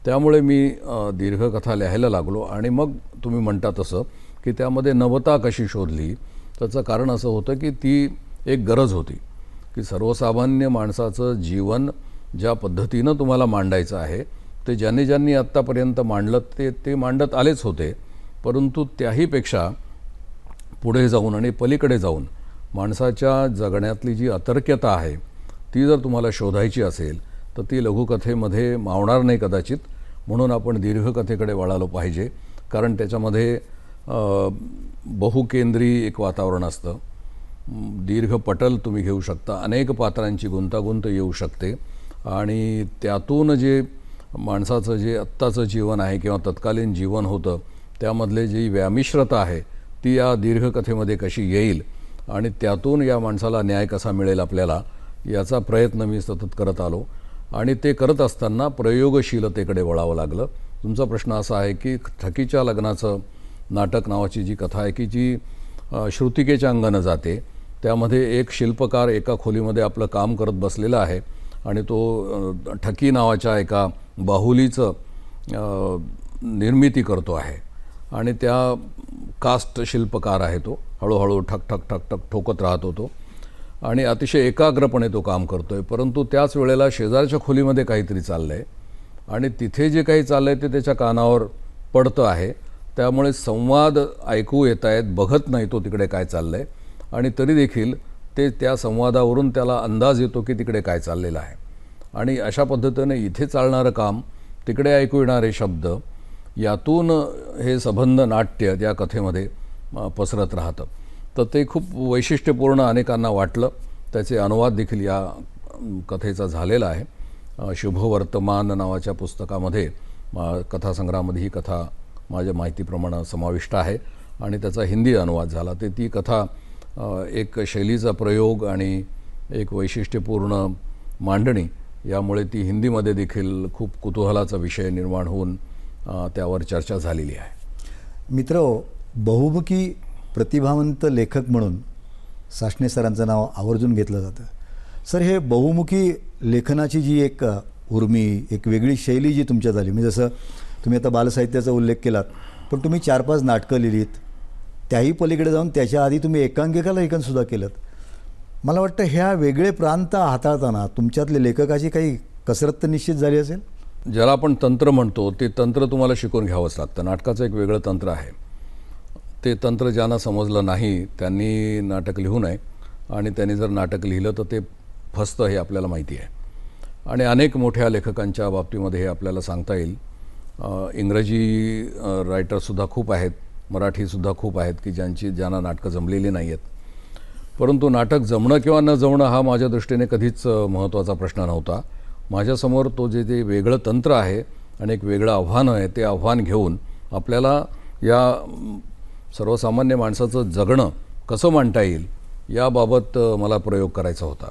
त्यामुळे मी दीर्घकथा लिहायला लागलो आणि मग तुम्ही म्हणता तसं की त्यामध्ये नवता कशी शोधली. त्याचं कारण असं होतं की ती एक गरज होती की सर्वसामान्य माणसाचं जीवन ज्या पद्धतीनं तुम्हाला मांडायचं आहे ते ज्यांनी ज्यांनी आत्तापर्यंत मांडलं ते मांडत आलेच होते, परंतु त्याहीपेक्षा पुढे जाऊन आणि पलीकडे जाऊन माणसाच्या जगण्यातली जी अतर्क्यता आहे ती जर तुम्हाला शोधायची असेल तर ती लघुकथेमध्ये मावणार नाही कदाचित. म्हणून आपण दीर्घकथेकडे वळालो पाहिजे, कारण त्याच्यामध्ये बहुकेंद्री एक वातावरण असतं. दीर्घ पटल तुम्ही घेऊ शकता, अनेक पात्रांची गुंतागुंत येऊ शकते आणि त्यातून जे माणसाचं जे आत्ताचं जीवन आहे किंवा तत्कालीन जीवन होतं त्यामधले जी व्यामिश्रता आहे ती या दीर्घकथेमध्ये कशी येईल आणि त्यातून या माणसाला न्याय कसा मिळेल आपल्याला, याचा प्रयत्न मी सतत करत आलो आणि ते करत असताना प्रयोगशीलतेकडे वळावं लागलं. तुमचा प्रश्न असा आहे की ठकीच्या लग्नाचं नाटक नावाची जी कथा आहे की जी श्रुतिकेच्या अंगानं जाते, त्यामध्ये एक शिल्पकार एका खोलीमध्ये आपलं काम करत बसलेला आहे आणि तो ठकी नावाच्या एका बाहुलीचं निर्मिती करतो आहे आणि त्या कास्ट शिल्पकार आहे तो. हळूहळू ठक ठक ठक ठक ठोकत राहतो तो आणि अतिशय एकाग्रपणे तो काम करतो आहे. परंतु त्याच वेळेला शेजारच्या खोलीमध्ये काहीतरी चाललं आहे आणि तिथे जे काही चाललं आहे ते त्याच्या कानावर पडतं आहे. त्यामुळे संवाद ऐकू येत आहेत, बघत नाही तो तिकडे काय चाललं आहे आणि तरी देखील ते त्या संवादावरून त्याला अंदाज येतो की तिकडे काय चाललेलं आहे. आणि अशा पद्धतीने इथे चालणारं काम, तिकडे ऐकू येणारे शब्द, यातून हे संबंध नाट्य त्या कथेमध्ये पसरत राहतं. तर ते खूप वैशिष्ट्यपूर्ण अनेकांना वाटलं. त्याचे अनुवाद देखील या कथेचा झालेला आहे. शुभवर्तमान नावाच्या पुस्तकामध्ये कथासंग्रहामध्ये ही कथा माझ्या माहितीप्रमाणे समाविष्ट आहे आणि त्याचा हिंदी अनुवाद झाला. ती कथा एक शैलीचा प्रयोग आणि एक वैशिष्ट्यपूर्ण मांडणी यामुळे ती हिंदीमध्ये देखील खूप कुतूहलाचा विषय निर्माण होऊन त्यावर चर्चा झालेली आहे. मित्र, बहुमुखी प्रतिभावंत लेखक म्हणून साशणे सरांचं नाव आवर्जून घेतलं जातं. सर, हे बहुमुखी लेखनाची जी एक उर्मी, एक वेगळी शैली जी तुमच्यात आली, म्हणजे जसं तुम्ही आता बालसाहित्याचा उल्लेख केलात, पण तुम्ही 4-5 नाटकं लिहिलीत, त्याही पलीकडे जाऊन त्याच्या आधी तुम्ही एकांकिका लेखनसुद्धा केलं. मला वाटतं ह्या वेगळे प्रांत हाताळताना तुमच्यातले लेखकाची काही कसरत तर निश्चित झाली असेल. ज्याला आपण तंत्र म्हणतो ते तंत्र तुम्हाला शिकून घ्यावंच लागतं. नाटकाचं एक वेगळं तंत्र आहे. ते तंत्र ज्यांना समजलं नाही त्यांनी नाटक लिहू नये आणि त्यांनी जर नाटक लिहिलं तर ते फसतं हे आपल्याला माहिती आहे. आणि अनेक मोठ्या लेखकांच्या बाबतीमध्ये हे आपल्याला सांगता येईल. इंग्रजी रायटरसुद्धा खूप आहेत, मराठीसुद्धा खूप आहेत की ज्यांना नाटकं जमलेली नाही आहेत. परंतु नाटक जमणं किंवा न जमणं हा माझ्या दृष्टीने कधीच महत्त्वाचा प्रश्न नव्हता. माझ्यासमोर तो जे वेगळं तंत्र आहे आणि एक वेगळं आव्हान आहे, ते आव्हान घेऊन आपल्याला या सर्वसामान्य माणसाचं जगणं कसं मांडता येईल याबाबत मला प्रयोग करायचा होता.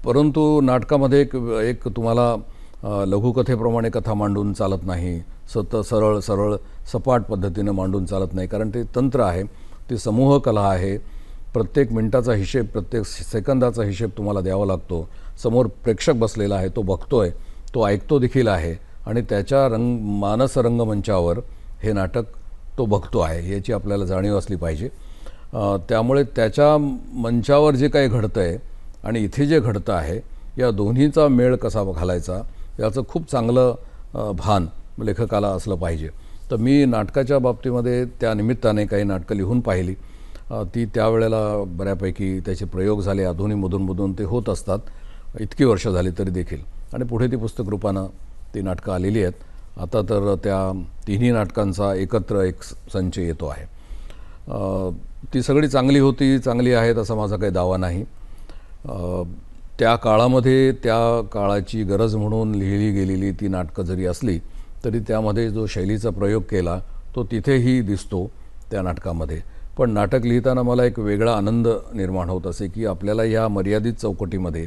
परंतु नाटकामध्ये एक तुम्हाला लघुकथेप्रमाणे कथा मांडून चालत नाही, सरळ सरळ सपाट पद्धतीनं मांडून चालत नाही, कारण ते तंत्र आहे, ती समूह कला आहे. प्रत्येक मिनिटाचा हिशेब, प्रत्येक सेकंदाचा हिशेब तुम्हाला द्यावा लागतो. समोर प्रेक्षक बसलेला आहे, तो बघतोय, तो ऐकतो देखील आहे आणि त्याच्या मानस रंगमंचावर हे नाटक तो बघतो आहे याची आपल्याला जाणीव असली पाहिजे. त्यामुळे त्याच्या मंचावर जे काही घडतं आहे आणि इथे जे घडतं आहे या दोन्हीचा मेळ कसा घालायचा याचं खूप चांगलं भान लेखकाला असलं पाहिजे. तर मी नाटकाच्या बाबतीमध्ये त्या निमित्ताने काही नाटकं लिहून पाहिली. ती त्यावेळेला बऱ्यापैकी त्याचे प्रयोग झाले. अधूनमधून ते होत असतात, इतकी वर्ष झाली तरी देखील. आणि पुढे ती पुस्तक रूपानं ती नाटकं आलेली आहेत. आता तर त्या तिन्ही नाटकांचा एकत्र एक संच येतो आहे. ती सगळी चांगली आहेत असा माझा काही दावा नाही. त्या काळामध्ये त्या काळाची गरज म्हणून लिहिली गेलेली ती नाटकं जरी असली तरी त्यामध्ये जो शैलीचा प्रयोग केला तो तिथेही दिसतो त्या नाटकामध्ये. पण नाटक लिहिताना मला एक वेगळा आनंद निर्माण होत असे की आपल्याला या मर्यादित चौकटीमध्ये,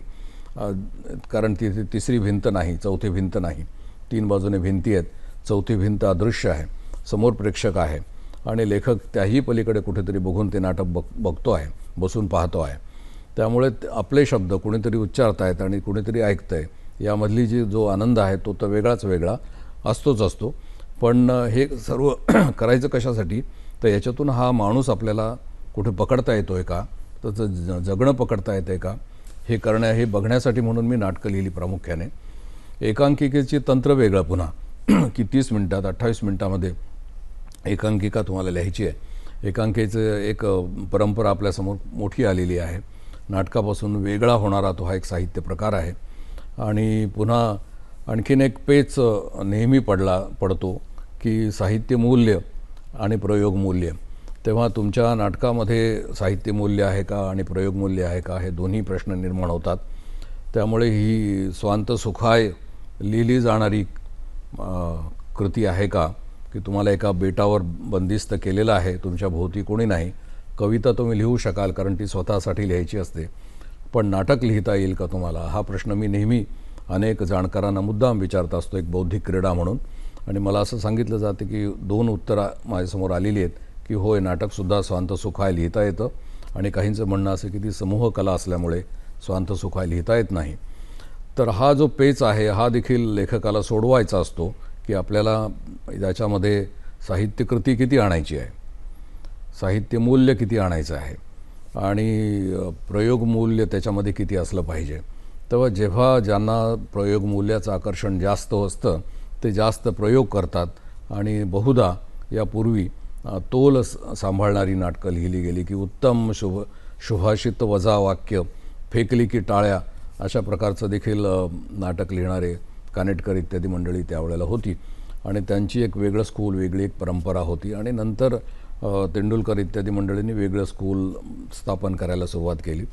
कारण तिथे तिसरी भिंत नाही, चौथी भिंत नाही, 3 बाजूने भिंती आहेत, चौथी भिंत अदृश्य आहे, समोर प्रेक्षक आहे आणि लेखक त्याही पलीकडे कुठेतरी बघून ते नाटक बघतो आहे, बसून पाहतो आहे. त्यामुळे आपले शब्द कुणीतरी उच्चारत आहेत आणि कुणीतरी ऐकतं आहे, यामधली जो आनंद आहे तो तर वेगळा असतो. पण हे सर्व करायचं कशासाठी तर याच्यातून हा माणूस आपल्याला कुठे पकडता येतो आहे का, त्याचं जगणं पकडता येतं आहे का, हे बघण्यासाठी म्हणून मी नाटकं लिहिली प्रामुख्याने. एकांकिकेची तंत्र वेगळं पुन्हा की 30 मिनटात 28 मिनटामध्ये एकांकिका तुम्हाला लिहायची आहे. एकांकिकेचं एक परंपरा आपल्यासमोर मोठी आलेली आहे. नाटकापासून वेगळा होणारा तो हा एक साहित्य प्रकार आहे. आणि पुन्हा आणखीन एक पेच नेहमी पडतो की साहित्य मूल्य आणि प्रयोग मूल्य. तेव्हा तुमच्या नाटकामध्ये साहित्य मूल्य आहे का आणि प्रयोग मूल्य आहे का, हे दोन्ही प्रश्न निर्माण होतात. त्यामुळे ही स्वांत सुखाय लिहिली जाणारी कृती आहे का, की तुम्हाला एका बेटावर बंदिस्त केलेलं आहे, तुमच्या भोवती कोणी नाही. कविता तुम्ही लिहू शकाल कारण ती स्वतःसाठी लिहायची असते, पण नाटक लिहिता येईल का तुम्हाला, हा प्रश्न मी नेहमी अनेक जाणकारांना मुद्दाम विचारत असतो एक बौद्धिक क्रीडा म्हणून. आणि मला असं सांगितलं जातं की 2 उत्तरं माझ्यासमोर आलेली आहेत की होय, नाटकसुद्धा स्वांत सुखाय लिहिता येतं, आणि काहींचं म्हणणं असं की ती समूह कला असल्यामुळे स्वांत सुखाय लिहिता येत नाही. तर हा जो पेच आहे हा देखील लेखकाला सोडवायचा असतो की आपल्याला याच्यामध्ये साहित्यकृती किती आणायची आहे, साहित्य मूल्य किती आणायचं आहे, आणि प्रयोग मूल्य त्याच्यामध्ये किती असलं पाहिजे. तेव्हा जेव्हा ज्यांना प्रयोग मूल्याचं आकर्षण जास्त असतं ते जास्त प्रयोग करतात. आणि बहुधा यापूर्वी तोल सांभाळणारी नाटकं लिहिली गेली की उत्तम शुभाषित वजा वाक्य, फेकली की टाळ्या, अशा प्रकारचं देखील नाटक लिहिणारे कानेटकर इत्यादी मंडळी त्यावेळेला होती. आणि त्यांची एक वेगळं स्कूल, वेगळी एक परंपरा होती. आणि नंतर तेंडुलकर इत्यादी मंडळींनी वेगळं स्कूल स्थापन करायला सुरुवात केली.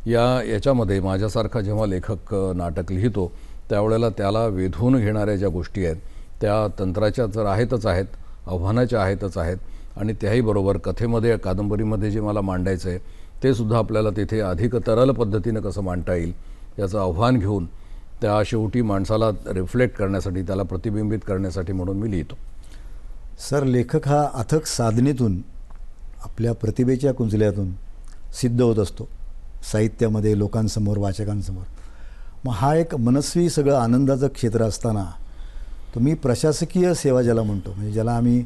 याच्यामध्ये माझ्यासारखा जेव्हा लेखक नाटक लिहितो त्यावेळेला त्याला वेधून घेणाऱ्या ज्या गोष्टी आहेत त्या तंत्राच्या तर आहेतच आहेत, आव्हानाच्या आहेतच आहेत, आणि त्याही बरोबर कथेमध्ये, कादंबरीमध्ये जे मला मांडायचं आहे ते सुद्धा आपल्याला तिथे अधिक तरल पद्धतीनं कसं मांडता येईल याचं आव्हान घेऊन त्या शेवटी माणसाला रिफ्लेक्ट करण्यासाठी, त्याला प्रतिबिंबित करण्यासाठी म्हणून मी लिहितो. सर, लेखक हा अथक साधनेतून, आपल्या प्रतिभेच्या कुंचल्यातून सिद्ध होत असतो साहित्यामध्ये, लोकांसमोर, वाचकांसमोर. मग हा एक मनस्वी सगळं आनंदाचं क्षेत्र असताना तुम्ही प्रशासकीय सेवा ज्याला म्हणतो, म्हणजे ज्याला आम्ही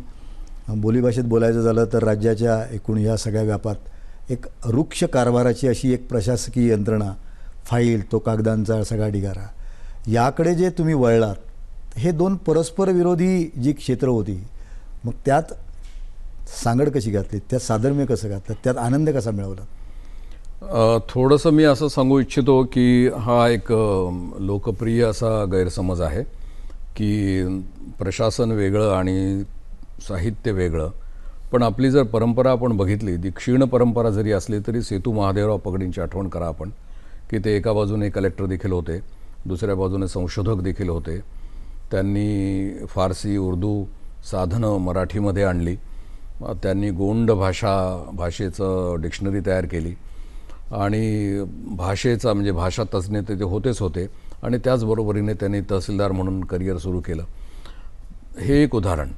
बोलीभाषेत बोलायचं झालं तर राज्याच्या एकूण ह्या सगळ्या व्यापात एक वृक्ष कारभाराची अशी एक प्रशासकीय यंत्रणा, फाईल, तो कागदांचा सगळा ढिगारा, याकडे जे तुम्ही वळलात, हे 2 परस्पर विरोधी जी क्षेत्र होती, मग त्यात सांगड कशी घातली, त्यात साधर्म्य कसं घातलं, त्यात आनंद कसा मिळवला? थोडंसं मी असं सांगू इच्छितो की हा एक लोकप्रिय असा गैरसमज आहे की प्रशासन वेगळं आणि साहित्य वेगळं. पण आपली जर परंपरा आपण बघितली, ती क्षीण परंपरा जरी असली तरी सेतू महादेवराव पगडींची आठवण करा आपण, की ते एका बाजूने कलेक्टर देखील होते, दुसऱ्या बाजूने संशोधक देखील होते. त्यांनी फारसी, उर्दू साधनं मराठीमध्ये आणली, त्यांनी गोंड भाषेचं डिक्शनरी तयार केली, आणि भाषेचा म्हणजे भाषा तज्ज्ञ ते होतेच होते, आणि त्याचबरोबरीने त्यांनी तहसीलदार म्हणून करिअर सुरू केलं. हे एक उदाहरण.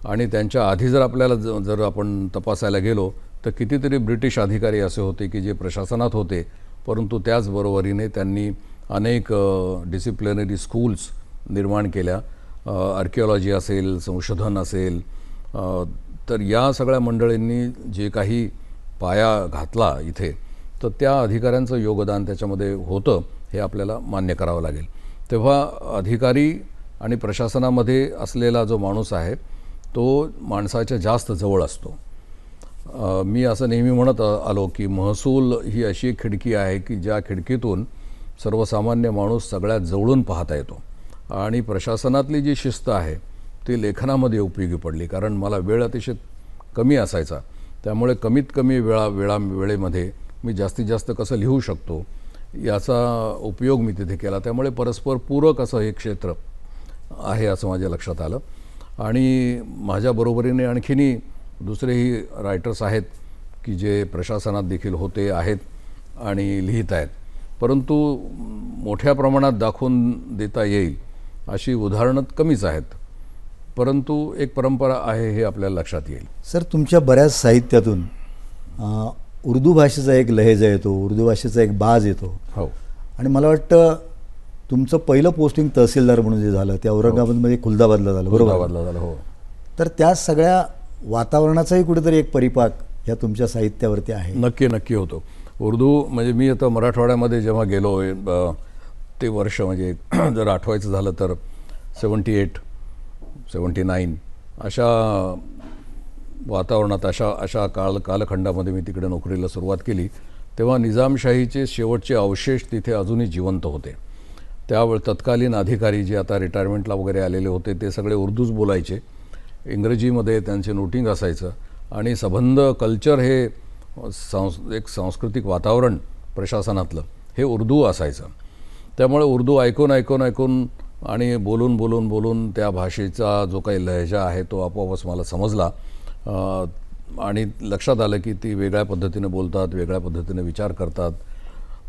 आणि त्यांच्या आधी जर आपल्याला जर आपण तपासायला गेलो तर कितीतरी ब्रिटिश अधिकारी असे होते की जे प्रशासनात होते, परंतु त्याचबरोबरीने त्यांनी अनेक डिसिप्लिनरी स्कूल्स निर्माण केल्या. आर्किओलॉजी असेल, संशोधन असेल, तर या सगळ्या मंडळींनी जे काही पाया घातला इथे, तर त्या अधिकाऱ्यांचं योगदान त्याच्यामध्ये होतं, हे आपल्याला मान्य करावं लागेल. तेव्हा अधिकारी आणि प्रशासनामध्ये असलेला जो माणूस आहे तो माणसाच्या जास्त जवळ असतो. मी असं नेहमी म्हणत आलो की महसूल ही अशी एक खिडकी आहे की ज्या खिडकीतून सर्वसामान्य माणूस सगळ्यात जवळून पाहता येतो. आणि प्रशासनातली जी शिस्त आहे ती लेखनामध्ये उपयोगी पडली, कारण मला वेळ अतिशय कमी असायचा. त्यामुळे कमीत कमी वेळेमध्ये मी जास्तीत जास्त कसं लिहू शकतो याचा उपयोग मी तिथे केला. त्यामुळे परस्पर पूरक असं हे क्षेत्र आहे असं माझ्या लक्षात आलं. आणि माझ्याबरोबरीने आणखीनही दुसरेही रायटर्स आहेत की जे प्रशासनात देखील होते आहेत आणि लिहित आहेत, परंतु मोठ्या प्रमाणात दाखवून देता येईल अशी उदाहरणं कमीच आहेत, परंतु एक परंपरा आहे हे आपल्याला लक्षात येईल. सर, तुमच्या बऱ्याच साहित्यातून उर्दू भाषेचा एक लहेजा येतो, उर्दू भाषेचा एक बाज येतो. हो. आणि मला वाटतं तुमचं पहिलं पोस्टिंग तहसीलदार म्हणून जे झालं ते औरंगाबादमध्ये खुलदाबादला झालं, बरोबर? झालं. हो. तर त्या सगळ्या वातावरणाचाही कुठेतरी एक परिपाक या तुमच्या साहित्यावरती आहे. नक्की नक्की होतो. उर्दू म्हणजे मी आता मराठवाड्यामध्ये जेव्हा गेलो ते वर्ष म्हणजे जर आठवायचं झालं तर 78, 79 अशा वातावरणात अशा कालखंडामध्ये मी तिकडे नोकरीला सुरुवात केली. तेव्हा निजामशाहीचे शेवटचे अवशेष तिथे अजूनही जिवंत होते. त्यावेळी तत्कालीन अधिकारी जे आता रिटायरमेंटला वगैरे आलेले होते ते सगळे उर्दूच बोलायचे. इंग्रजीमध्ये त्यांचे नोटिंग असायचं आणि संबंध कल्चर हे एक सांस्कृतिक वातावरण प्रशासनातलं हे उर्दू असायचं. त्यामुळे उर्दू ऐकून आणि बोलून त्या भाषेचा जो काही लहजा आहे तो आपोआपच मला समजला आणि लक्षात आलं की ती वेगळ्या पद्धतीने बोलतात, वेगळ्या पद्धतीने विचार करतात,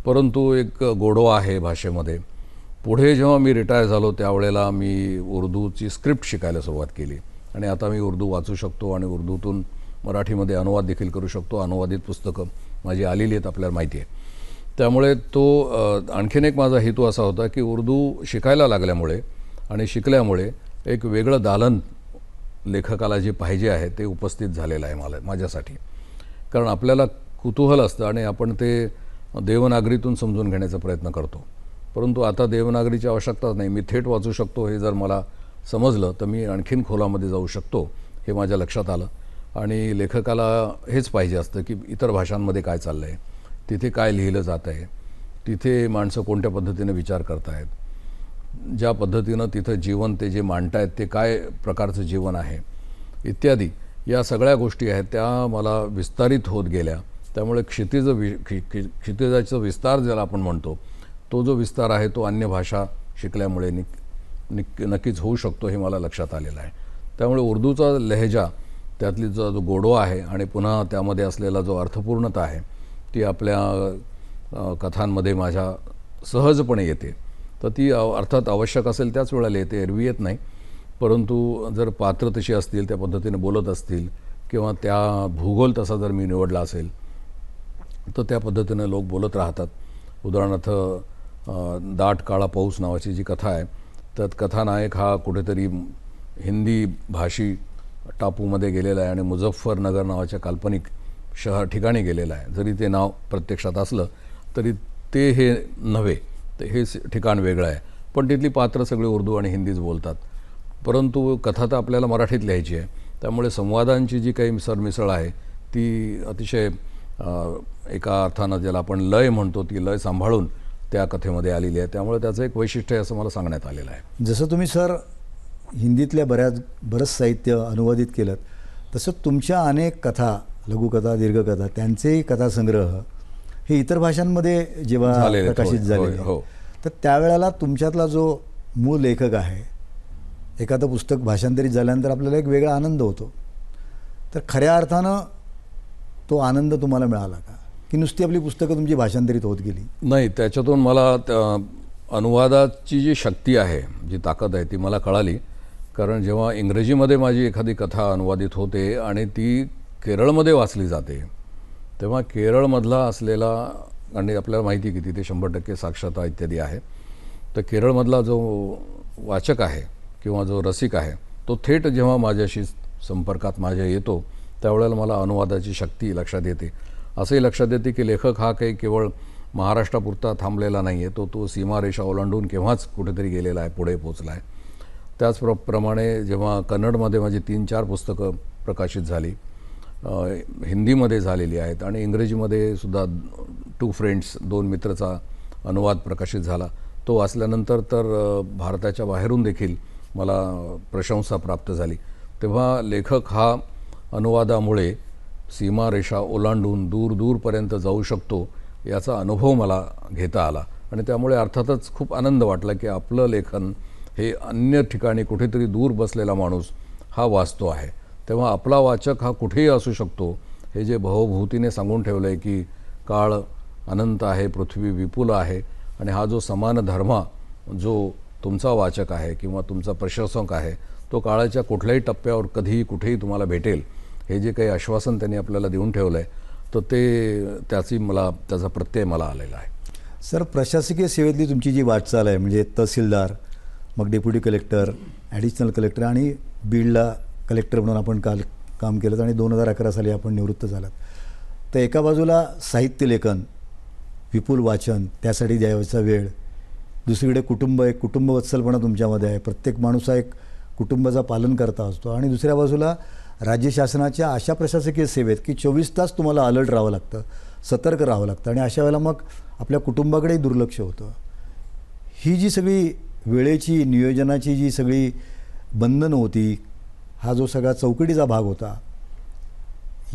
परंतु एक गोडवा आहे भाषेमध्ये. पुढे जेव्हा मी रिटायर झालो त्यावेळेला मी उर्दूची स्क्रिप्ट शिकायला सुरुवात केली आणि आता मी उर्दू वाचू शकतो आणि उर्दूतून मराठीमध्ये अनुवाद देखील करू शकतो. अनुवादित पुस्तकं माझी आलेली आहेत आपल्याला माहिती आहे. त्यामुळे तो आणखीन एक माझा हेतू असा होता की उर्दू शिकायला लागल्यामुळे आणि शिकल्यामुळे एक वेगळं दालन लेखकाला जे पाहिजे आहे ते उपस्थित झालेलं आहे माझ्यासाठी. कारण आपल्याला कुतूहल असतं आणि आपण ते देवनागरीतून समजून घेण्याचा प्रयत्न करतो, परंतु आता देवनागरीची आवश्यकताच नाही. मी थेट वाचू शकतो हे जर मला समजलं तर मी आणखीन खोलामध्ये जाऊ शकतो हे माझ्या लक्षात आलं. आणि लेखकाला हेच पाहिजे असतं की इतर भाषांमध्ये काय चाललं आहे, तिथे काय लिहिलं जात आहे, तिथे माणसं कोणत्या पद्धतीने विचार करत आहेत, ज्या पद्धतीनं तिथं जीवन ते जे मांडतायत ते काय प्रकारचं जीवन आहे इत्यादी या सगळ्या गोष्टी आहेत त्या मला विस्तारित होत गेल्या. त्यामुळे क्षितिजाचा विस्तार ज्याला आपण म्हणतो तो जो विस्तार आहे तो अन्य भाषा शिकल्यामुळे नक्कीच होऊ शकतो हे मला लक्षात आलेलं आहे. त्यामुळे उर्दूचा लहेजा त्यातली जो गोडवा आहे आणि पुन्हा त्यामध्ये असलेला जो अर्थपूर्णता आहे ती आपल्या कथांमध्ये माझ्या सहजपणे येते. तर ती अर्थात आवश्यक असेल त्याच वेळेला येते, एरवी येत नाही. परंतु जर पात्र तशी असतील, त्या पद्धतीने बोलत असतील किंवा त्या भूगोल तसा जर मी निवडला असेल तर त्या पद्धतीने लोक बोलत राहतात. उदाहरणार्थ दाट काळा पाऊस नावाची जी कथा आहे त्यात कथानायक हा कुठेतरी हिंदी भाषी टापूमध्ये गेलेला आहे आणि मुझफ्फरनगर नावाच्या काल्पनिक ठिकाणी गेलेला आहे. जरी ते नाव प्रत्यक्षात असलं तरी ते हे नव्हे, तर हे ठिकाण वेगळं आहे. पण तिथली पात्र सगळे उर्दू आणि हिंदीच बोलतात. परंतु कथा तर आपल्याला मराठीत लिहायची आहे. त्यामुळे संवादांची जी काही सरमिसळ आहे ती अतिशय एका अर्थानं ज्याला आपण लय म्हणतो ती लय सांभाळून त्या कथेमध्ये आलेली आहे. त्यामुळे त्याचं एक वैशिष्ट्य आहे असं मला सांगण्यात आलेलं आहे. जसं तुम्ही सर हिंदीतल्या बरंच साहित्य अनुवादित केलं तसं तुमच्या अनेक कथा, लघुकथा, दीर्घकथा त्यांचेही कथासंग्रह हे इतर भाषांमध्ये जेव्हा प्रकाशित झाले हो, तर त्यावेळेला तुमच्यातला जो मूळ लेखक आहे, एखादं पुस्तक भाषांतरित झाल्यानंतर आपल्याला एक वेगळा आनंद होतो. तर खऱ्या अर्थानं तो आनंद तुम्हाला मिळाला का, की नुसती आपली पुस्तकं तुमची भाषांतरित होत गेली? नाही, त्याच्यातून मला अनुवादाची जी शक्ती आहे, जी ताकद आहे ती मला कळाली. कारण जेव्हा इंग्रजीमध्ये माझी एखादी कथा अनुवादित होते आणि ती केरळमध्ये वाचली जाते तेव्हा केरळमधला असलेला, आणि आपल्याला माहिती की तिथे 100% साक्षरता इत्यादी आहे, तर केरळमधला जो वाचक आहे किंवा जो रसिक आहे तो थेट जेव्हा माझ्याशी संपर्कात माझ्या येतो त्यावेळेला मला अनुवादाची शक्ती लक्षात येते. असंही लक्षात येते की लेखक हा काही केवळ महाराष्ट्रापुरता थांबलेला नाही आहे, तो सीमारेषा ओलांडून केव्हाच कुठेतरी गेलेला आहे, पुढे पोचला आहे. त्याचप्रमाणे जेव्हा कन्नडमध्ये माझी 3-4 पुस्तकं प्रकाशित झाली, हिंदीमध्ये झालेली आहेत आणि इंग्रजीमध्ये सुद्धा 2 फ्रेंड्स 2 मित्रचा अनुवाद प्रकाशित झाला, तो वाचल्यानंतर तर भारताच्या बाहेरून देखील मला प्रशंसा प्राप्त झाली. तेव्हा लेखक हा अनुवादामुळे सीमारेषा ओलांडून दूरपर्यंत जाऊ शकतो याचा अनुभव मला घेता आला आणि त्यामुळे अर्थातच खूप आनंद वाटला की आपलं लेखन हे अन्य ठिकाणी कुठेतरी दूर बसलेला माणूस हा वाचतो आहे. तेव्हा आपला वाचक हा कुठेही असू शकतो हे जे भवभूतीने सांगून ठेवलं आहे की काळ अनंत आहे, पृथ्वी विपुल आहे आणि हा जो समान धर्म जो तुमचा वाचक आहे किंवा तुमचा प्रशंसक आहे तो काळाच्या कुठल्याही टप्प्यावर कधीही कुठेही तुम्हाला भेटेल, हे जे काही आश्वासन त्यांनी आपल्याला देऊन ठेवलं आहे तर ते त्याचा प्रत्यय मला आलेला आहे. सर, प्रशासकीय सेवेतली तुमची जी वाटचाल आहे म्हणजे तहसीलदार, मग डेप्युटी कलेक्टर, ॲडिशनल कलेक्टर आणि बीडला कलेक्टर म्हणून आपण काल काम केलं आणि 2011 साली आपण निवृत्त झालात. तर एका बाजूला साहित्य लेखन, विपुल वाचन, त्यासाठी द्यायचा वेळ, दुसरीकडे कुटुंब, एक कुटुंबवत्सलपणा तुमच्यामध्ये आहे, प्रत्येक माणूस हा एक कुटुंबाचा पालनकर्ता असतो, आणि दुसऱ्या बाजूला राज्य शासनाच्या अशा प्रशासकीय सेवेत की 24 तास तुम्हाला अलर्ट राहावं लागतं, सतर्क राहावं लागतं, आणि अशा वेळेला मग आपल्या कुटुंबाकडेही दुर्लक्ष होतं. ही जी सगळी वेळेची, नियोजनाची जी सगळी बंधनं होती, हा जो सगळा चौकटीचा भाग होता,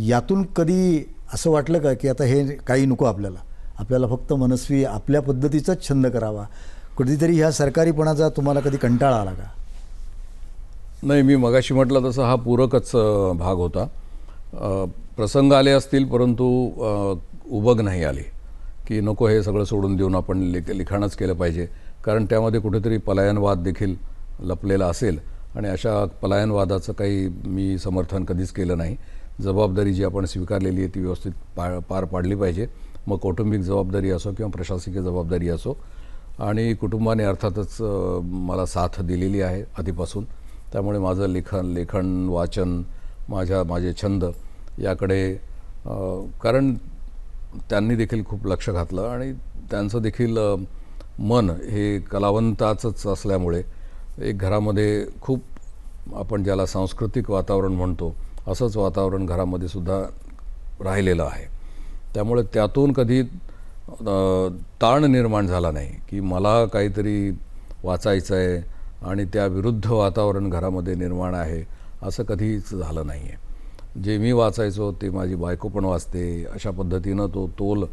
यातून कधी असं वाटलं का की आता हे काही नको आपल्याला फक्त मनस्वी आपल्या पद्धतीचाच छंद करावा? कधीतरी ह्या सरकारीपणाचा तुम्हाला कधी कंटाळा आला का? नाही, मी मगाशी म्हटलं तसं हा पूरकच भाग होता. प्रसंग आले असतील, परंतु उबग नाही आली की नको हे सगळं सोडून देऊन आपण लिखाणच केलं पाहिजे, कारण त्यामध्ये कुठेतरी पलायनवाद देखील लपलेला असेल, आणि अशा पलायनवादाचं काही मी समर्थन कधीच केलं नाही. जबाबदारी जी आपण स्वीकारलेली आहे ती व्यवस्थित पार पाडली पाहिजे, मग कौटुंबिक जबाबदारी असो किंवा प्रशासकीय जबाबदारी असो. आणि कुटुंबाने अर्थातच मला साथ दिलेली आहे आधीपासून. त्यामुळे माझं लेखन वाचन, माझे छंद याकडे कारण त्यांनी देखील खूप लक्ष घातलं, आणि त्यांचं देखील मन हे कलावंताचंच असल्यामुळे एक घरामध्ये खूप आपण ज्याला सांस्कृतिक वातावरण म्हणतो असंच वातावरण घरामध्ये सुद्धा राहिलेलं आहे. त्यामुळे त्यातून कधी ताण निर्माण झाला नाही की मला काहीतरी वाचायचं आहे आणि त्या विरुद्ध वातावरण घरामध्ये निर्माण आहे, असं कधीच झालं नाही आहे. जे मी वाचायचो ते माझी बायको पण वाचते, अशा पद्धतीनं तो तोल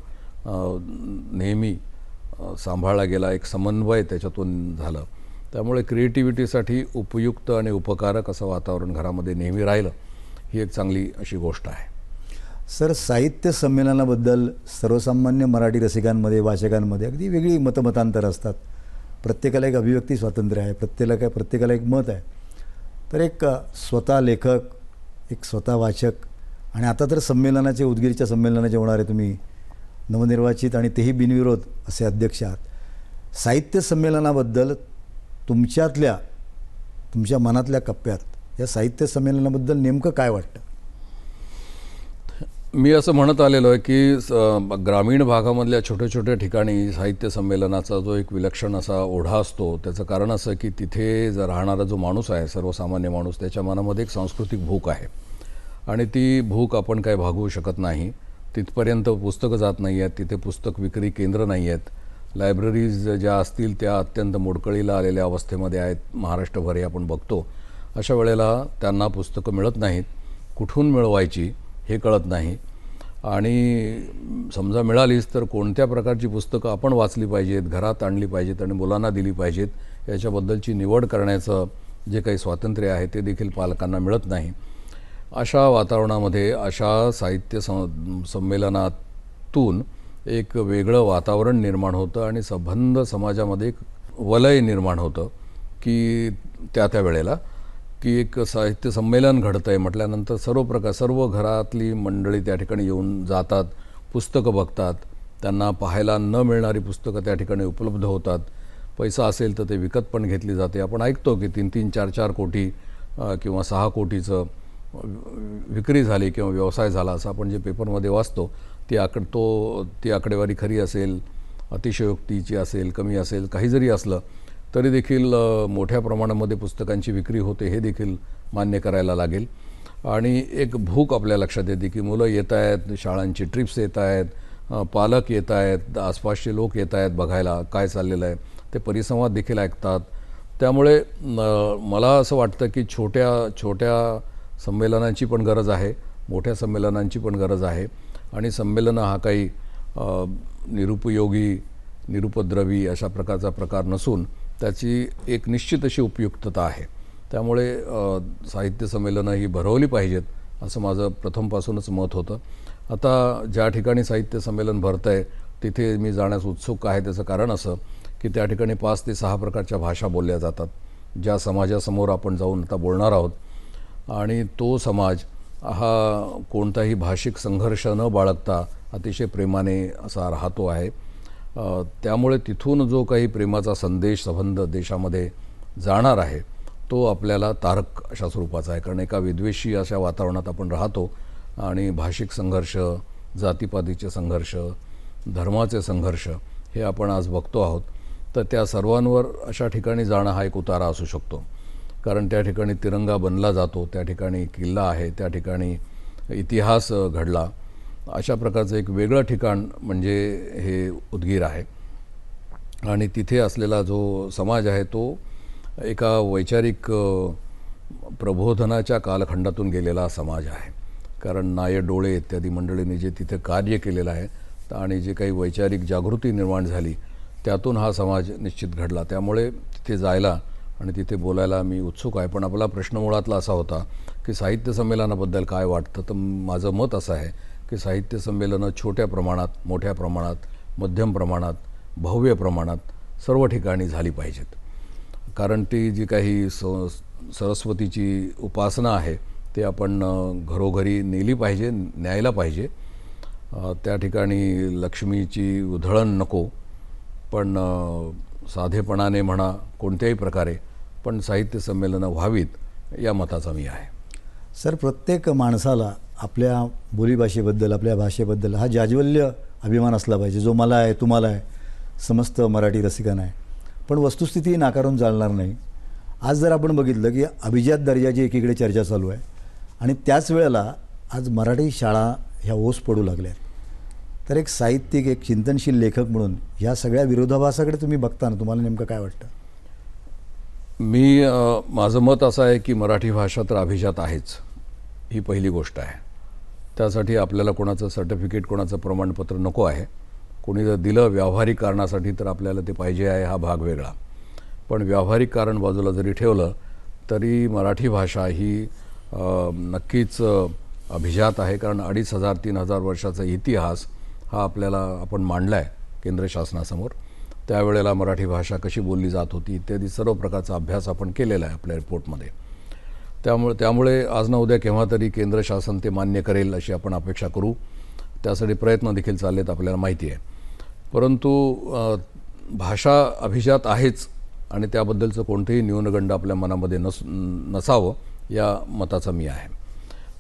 नेहमी सांभाळला गेला, एक समन्वय त्याच्यातून झालं. त्यामुळे क्रिएटिव्हिटीसाठी उपयुक्त आणि उपकारक असं वातावरण घरामध्ये नेहमी राहिलं, ही एक चांगली अशी गोष्ट आहे. सर, साहित्य संमेलनाबद्दल सर्वसामान्य मराठी रसिकांमध्ये, वाचकांमध्ये अगदी वेगळी मतमतांतरं असतात. प्रत्येकाला एक अभिव्यक्ती स्वातंत्र्य आहे, प्रत्येकाला एक मत आहे. तर एक स्वतः लेखक, एक स्वतः वाचक, आणि आता तर संमेलनाचे, उदगीरच्या संमेलनाचे होणारे तुम्ही नवनिर्वाचित आणि तेही बिनविरोध असे अध्यक्ष आहात. साहित्य संमेलनाबद्दल तुमच्या मनातल्या कप्प्यात या साहित्य संमेलनाबद्दल नेमकं काय वाटतं? मी असं म्हणत आलेलो आहे की ग्रामीण भागामधल्या छोट्या छोट्या ठिकाणी साहित्य संमेलनाचा जो एक विलक्षण असा ओढा असतो, त्याचं कारण असं की तिथे राहणारा जो माणूस आहे, सर्वसामान्य माणूस, त्याच्या मनामध्ये एक सांस्कृतिक भूक आहे, आणि ती भूक आपण काय भागवू शकत नाही. तिथपर्यंत पुस्तकं जात नाही आहेत, तिथे पुस्तक विक्री केंद्र नाही आहेत, लायब्ररीज ज्या असतील त्या अत्यंत मोडकळीला आलेल्या अवस्थेमध्ये आहेत, महाराष्ट्रभर हे आपण बघतो. अशा वेळेला त्यांना पुस्तकं मिळत नाहीत, कुठून मिळवायची हे कळत नाही, आणि समजा मिळालीच तर कोणत्या प्रकारची पुस्तकं आपण वाचली पाहिजेत, घरात आणली पाहिजेत आणि मुलांना दिली पाहिजेत, याच्याबद्धलची निवड करण्याचं जे काही स्वातंत्र्य आहे ते देखील पालकांना मिळत नाही. अशा वातावरणामध्ये, अशा साहित्य संमेलनातून एक वेगळं वातावरण निर्माण होतं आणि संबंध समाजामध्ये एक वलय निर्माण होतं की त्या वेळेला की एक साहित्य संमेलन घडतं आहे म्हटल्यानंतर सर्व घरातली मंडळी त्या ठिकाणी येऊन जातात, पुस्तकं बघतात, त्यांना पाहायला न मिळणारी पुस्तकं त्या ठिकाणी उपलब्ध होतात. पैसा असेल तर ते विकत पण घेतली जाते. आपण ऐकतो की 3-3, 4-4 कोटी किंवा 6 कोटीचं विक्री झाली किंवा व्यवसाय झाला, असं आपण जे पेपरमध्ये वाचतो. ती आकडेवारी खरी असेल, अतिशयोक्तीची असेल, कमी असेल, काही जरी असलं तरी देखील मोठ्या प्रमाणामध्ये पुस्तकांची विक्री होते, हे देखील मान्य करायला लागेल. आणि एक भूक आपल्या लक्षात येते की मुलं येत आहेत, शाळांची ट्रिप्स येत आहेत, पालक येत आहेत, आसपासचे लोक येत आहेत बघायला काय चाललेलं आहे, ते परिसंवाद देखील ऐकतात. त्यामुळे मला असं वाटतं की छोट्या संमेलनांची पण गरज आहे, मोठ्या संमेलनांची पण गरज आहे. आणि संमेलनं हा काही निरुपयोगी, निरुपद्रवी अशा प्रकारचा प्रकार नसून त्याची एक निश्चित अशी उपयुक्तता आहे. त्यामुळे साहित्य संमेलनं ही भरवली पाहिजेत, असं माझं प्रथमपासूनच मत होतं. आता ज्या ठिकाणी साहित्य संमेलन भरतं आहे तिथे मी जाण्यास उत्सुक आहे. त्याचं कारण असं की त्या ठिकाणी 5 ते 6 प्रकारच्या भाषा बोलल्या जातात, ज्या समाजासमोर आपण जाऊन आता बोलणार आहोत. आणि तो समाज हा कोणताही भाषिक संघर्ष न बाळगता अतिशय प्रेमाने असा राहतो आहे. त्यामुळे तिथून जो काही प्रेमाचा संदेश, संबंध देशामध्ये जाणार आहे तो आपल्याला तारक अशा स्वरूपाचा आहे. कारण एका विद्वेषी अशा वातावरणात आपण राहतो आणि भाषिक संघर्ष, जातीपातीचे संघर्ष, धर्माचे संघर्ष हे आपण आज बघतो आहोत. तर त्या सर्वांवर अशा ठिकाणी जाणं हा एक उतारा असू शकतो. कारण त्या ठिकाणी तिरंगा बनला जातो, त्या ठिकाणी किल्ला आहे, त्या ठिकाणी इतिहास घडला. अशा प्रकारचं एक वेगळं ठिकाण म्हणजे हे उदगीर आहे. आणि तिथे असलेला जो समाज आहे तो एका वैचारिक प्रबोधनाच्या कालखंडातून गेलेला समाज आहे. कारण नाय डोळे इत्यादी मंडळींनी जे तिथे कार्य केलेलं आहे आणि जे काही वैचारिक जागृती निर्माण झाली त्यातून हा समाज निश्चित घडला. त्यामुळे तिथे जायला आणि तिथे बोलायला मी उत्सुक आहे. पण आपला प्रश्न मुळातला असा होता की साहित्य संमेलनाबद्दल काय वाटतं. तर माझं मत असं आहे की साहित्य संमेलनं छोट्या प्रमाणात, मोठ्या प्रमाणात, मध्यम प्रमाणात, भव्य प्रमाणात सर्व ठिकाणी झाली पाहिजेत. कारण ती जी काही सरस्वतीची उपासना आहे ते आपण घरोघरी नेली पाहिजे, न्यायला पाहिजे. त्या ठिकाणी लक्ष्मीची उधळण नको, पण साधेपणाने म्हणा कोणत्याही प्रकारे पण साहित्य संमेलनं व्हावीत या मताचा मी आहे. सर, प्रत्येक माणसाला आपल्या बोलीभाषेबद्दल, आपल्या भाषेबद्दल हा जाज्वल्य अभिमान असला पाहिजे, जो मला आहे, तुम्हाला आहे, समस्त मराठी रसिकांना आहे. पण वस्तुस्थिती नाकारून चालणार नाही. आज जर आपण बघितलं की अभिजात दर्जाची एकीकडे चर्चा चालू आहे आणि त्याच वेळेला आज मराठी शाळा ह्या ओस पडू लागल्या आहेत. तर एक साहित्यिक, एक चिंतनशील लेखक म्हणून ह्या सगळ्या विरोधाभासाकडे तुम्ही बघताना तुम्हाला नेमकं काय वाटतं? माझं मत असं आहे की मराठी भाषा तर अभिजात आहेच, ही पहिली गोष्ट आहे. त्यासाठी आपल्याला कोणाचं सर्टिफिकेट, कोणाचं प्रमाणपत्र नको आहे. कोणी जर दिलं व्यावहारिक कारणासाठी तर आपल्याला ते पाहिजे आहे, हा भाग वेगळा. पण व्यावहारिक कारण बाजूला जरी ठेवलं तरी मराठी भाषा ही नक्कीच अभिजात आहे. कारण 2500-3000 वर्षाचा इतिहास हा आपण मांडला आहे केंद्र शासनासमोर. त्यावेळेला मराठी भाषा कशी बोलली जात होती इत्यादी सर्व प्रकारचा अभ्यास आपण केलेला आहे आपल्या रिपोर्टमध्ये. त्यामुळे आज ना उद्या केव्हा तरी केंद्र शासन ते मान्य करेल अशी आपण अपेक्षा करू. त्यासाठी प्रयत्न देखील चाललेत आपल्याला माहिती आहे. परंतु भाषा अभिजात आहेच आणि त्याबद्दलचं कोणतेही न्यूनगंड आपल्या मनामध्ये नसावं या मताचा मी आहे.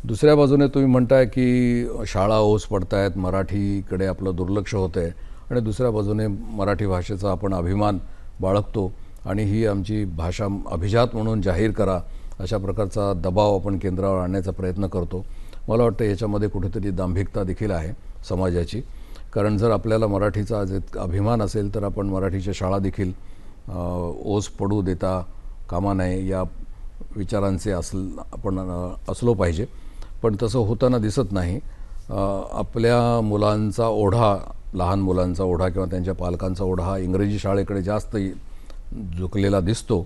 दुसऱ्या बाजूने तुम्ही म्हणताय की शाळा ओस पडत आहेत, मराठीकडे आपलं दुर्लक्ष होतं आहे आणि दुसऱ्या बाजूने मराठी भाषेचा आपण अभिमान बाळगतो आणि ही आमची भाषा अभिजात म्हणून जाहीर करा अशा प्रकारचा दबाव आपण केंद्रावर आणण्याचा प्रयत्न करतो. मला वाटतं याच्यामध्ये कुठेतरी दांभिकता देखील आहे समाजाची. कारण जर आपल्याला मराठीचा आज अभिमान असेल तर आपण मराठीच्या शाळा देखील ओस पडू देता कामा नये या विचारांचे आपण असलो पाहिजे. पण तसं होताना दिसत नाही. आपल्या मुलांचा ओढा, लहान मुलांचा ओढा किंवा त्यांच्या पालकांचा ओढा हा इंग्रजी शाळेकडे जास्त झुकलेला दिसतो.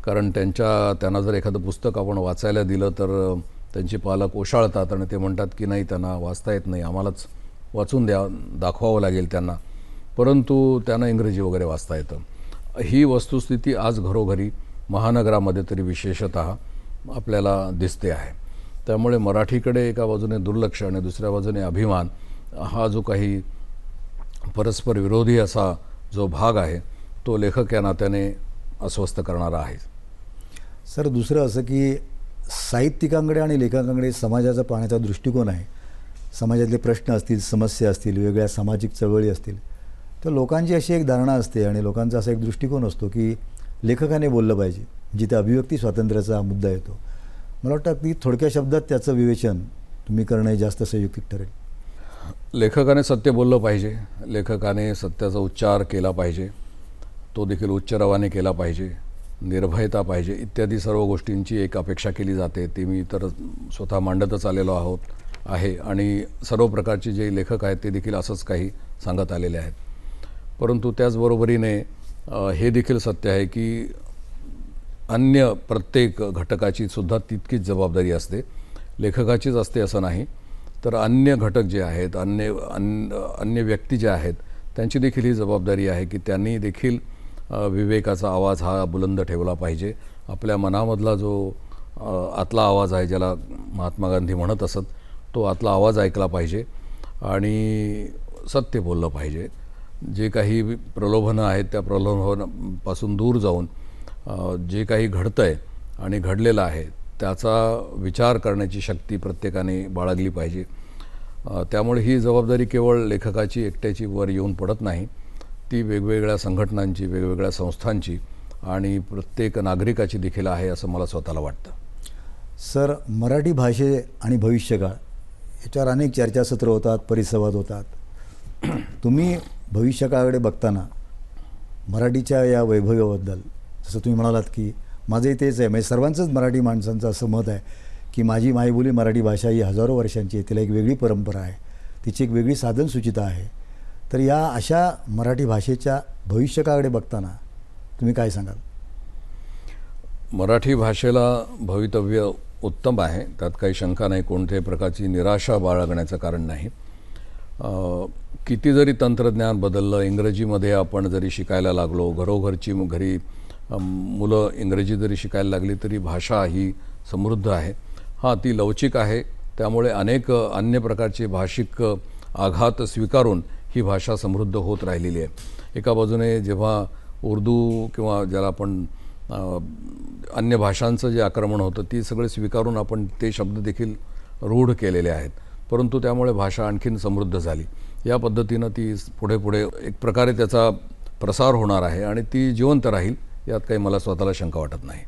कारण त्यांना जर एखादं पुस्तक आपण वाचायला दिलं तर त्यांचे पालक ओशाळतात आणि ते म्हणतात की नाही, त्यांना वाचता येत नाही, आम्हालाच वाचून दाखवावं लागेल त्यांना, परंतु त्यांना इंग्रजी वगैरे वाचता येतं. ही वस्तुस्थिती आज घरोघरी महानगरामध्ये तरी विशेषतः आपल्याला दिसते आहे. त्यामुळे मराठीकडे एका बाजूने दुर्लक्ष आणि दुसऱ्या बाजूने अभिमान हा जो काही परस्पर विरोधी असा जो भाग आहे तो लेखक या नात्याने अस्वस्थ करणारा आहे. सर, दुसरं असं की साहित्यिकांकडे आणि लेखकांकडे समाजाचा पाहण्याचा दृष्टिकोन आहे. समाजातले प्रश्न असतील, समस्या असतील, वेगळ्या सामाजिक चळवळी असतील, तर लोकांची अशी एक धारणा असते आणि लोकांचा असा एक दृष्टिकोन असतो की लेखकाने बोललं पाहिजे, जिथे अभिव्यक्ती स्वातंत्र्याचा मुद्दा येतो. मला वाटतं की थोडक्या शब्दात त्याचं विवेचन तुम्ही करणं जास्त संयुक्तिक ठरेल. लेखकाने सत्य बोललं पाहिजे, लेखकाने सत्याचा उच्चार केला पाहिजे, तो देखील उच्च रवाने केला पाहिजे, निर्भयता पाहिजे इत्यादी सर्व गोष्टींची एक अपेक्षा केली जाते. ती मी तर स्वतः मांडतच आलेलो आहे आणि सर्व प्रकारचे जे लेखक आहेत ते देखील असंच काही सांगत आलेले आहेत. परंतु त्याचबरोबरीने हे देखील सत्य आहे की अन्य प्रत्येक घटकाची सुद्धा तितकीच जबाबदारी असते. लेखकाचीच असते असं नाही, तर अन्य घटक जे आहेत, अन्य व्यक्ती ज्या आहेत त्यांची देखील ही जबाबदारी आहे की त्यांनी देखील विवेकाचा आवाज हा बुलंद ठेवला पाहिजे. आपल्या मनामधला जो आतला आवाज आहे, ज्याला महात्मा गांधी म्हणत असत, तो आतला आवाज ऐकला पाहिजे आणि सत्य बोललं पाहिजे. जे काही प्रलोभनं आहेत त्या प्रलोभनापासून दूर जाऊन जे काही घडतं आहे आणि घडलेलं आहे त्याचा विचार करण्याची शक्ती प्रत्येकाने बाळगली पाहिजे. त्यामुळे ही जबाबदारी केवळ लेखकाची एकट्याची वर येऊन पडत नाही, ती वेगवेगळ्या संघटनांची, वेगवेगळ्या संस्थांची आणि प्रत्येक नागरिकाची देखील आहे असं मला स्वतःला वाटतं. सर, मराठी भाषे आणि भविष्यकाळ याच्यावर अनेक चर्चासत्र होतात, परिसंवाद होतात. तुम्ही भविष्यकाळाकडे बघताना मराठीच्या या वैभवाबद्दल, जसं तुम्ही म्हणालात की माझंही तेच आहे, म्हणजे सर्वांचंच मराठी माणसांचं असं मत आहे की माझी मायबोली मराठी भाषा ही हजारो वर्षांची आहे, तिला एक वेगळी परंपरा आहे, तिची एक वेगळी साधनसूचिता आहे. तर या अशा मराठी भाषेच्या भविष्यकाळाकडे बघताना तुम्ही काय सांगाल? मराठी भाषेला भवितव्य उत्तम आहे, त्यात काही शंका नाही, कोणत्याही प्रकारची निराशा बाळगण्याचं कारण नाही. किती जरी तंत्रज्ञान बदललं, इंग्रजीमध्ये आपण जरी शिकायला लागलो, घरोघरची घरी मुलं इंग्रजी जरी शिकायला लागली तरी भाषा ही समृद्ध आहे. हां, ती लवचिक आहे, त्यामुळे अनेक अन्य प्रकारचे भाषिक आघात स्वीकारून ही भाषा समृद्ध होत राहिलेली आहे. एका बाजूने जेव्हा उर्दू किंवा ज्याला आपण अन्य भाषांचं जे आक्रमण होतं ती सगळे स्वीकारून आपण ते शब्द देखील रूढ केलेले आहेत, परंतु त्यामुळे भाषा आणखीन समृद्ध झाली. या पद्धतीनं ती पुढे पुढे एक प्रकारे त्याचा प्रसार होणार आहे आणि ती जिवंत राहील, यात काही मला स्वतःला शंका वाटत नाही.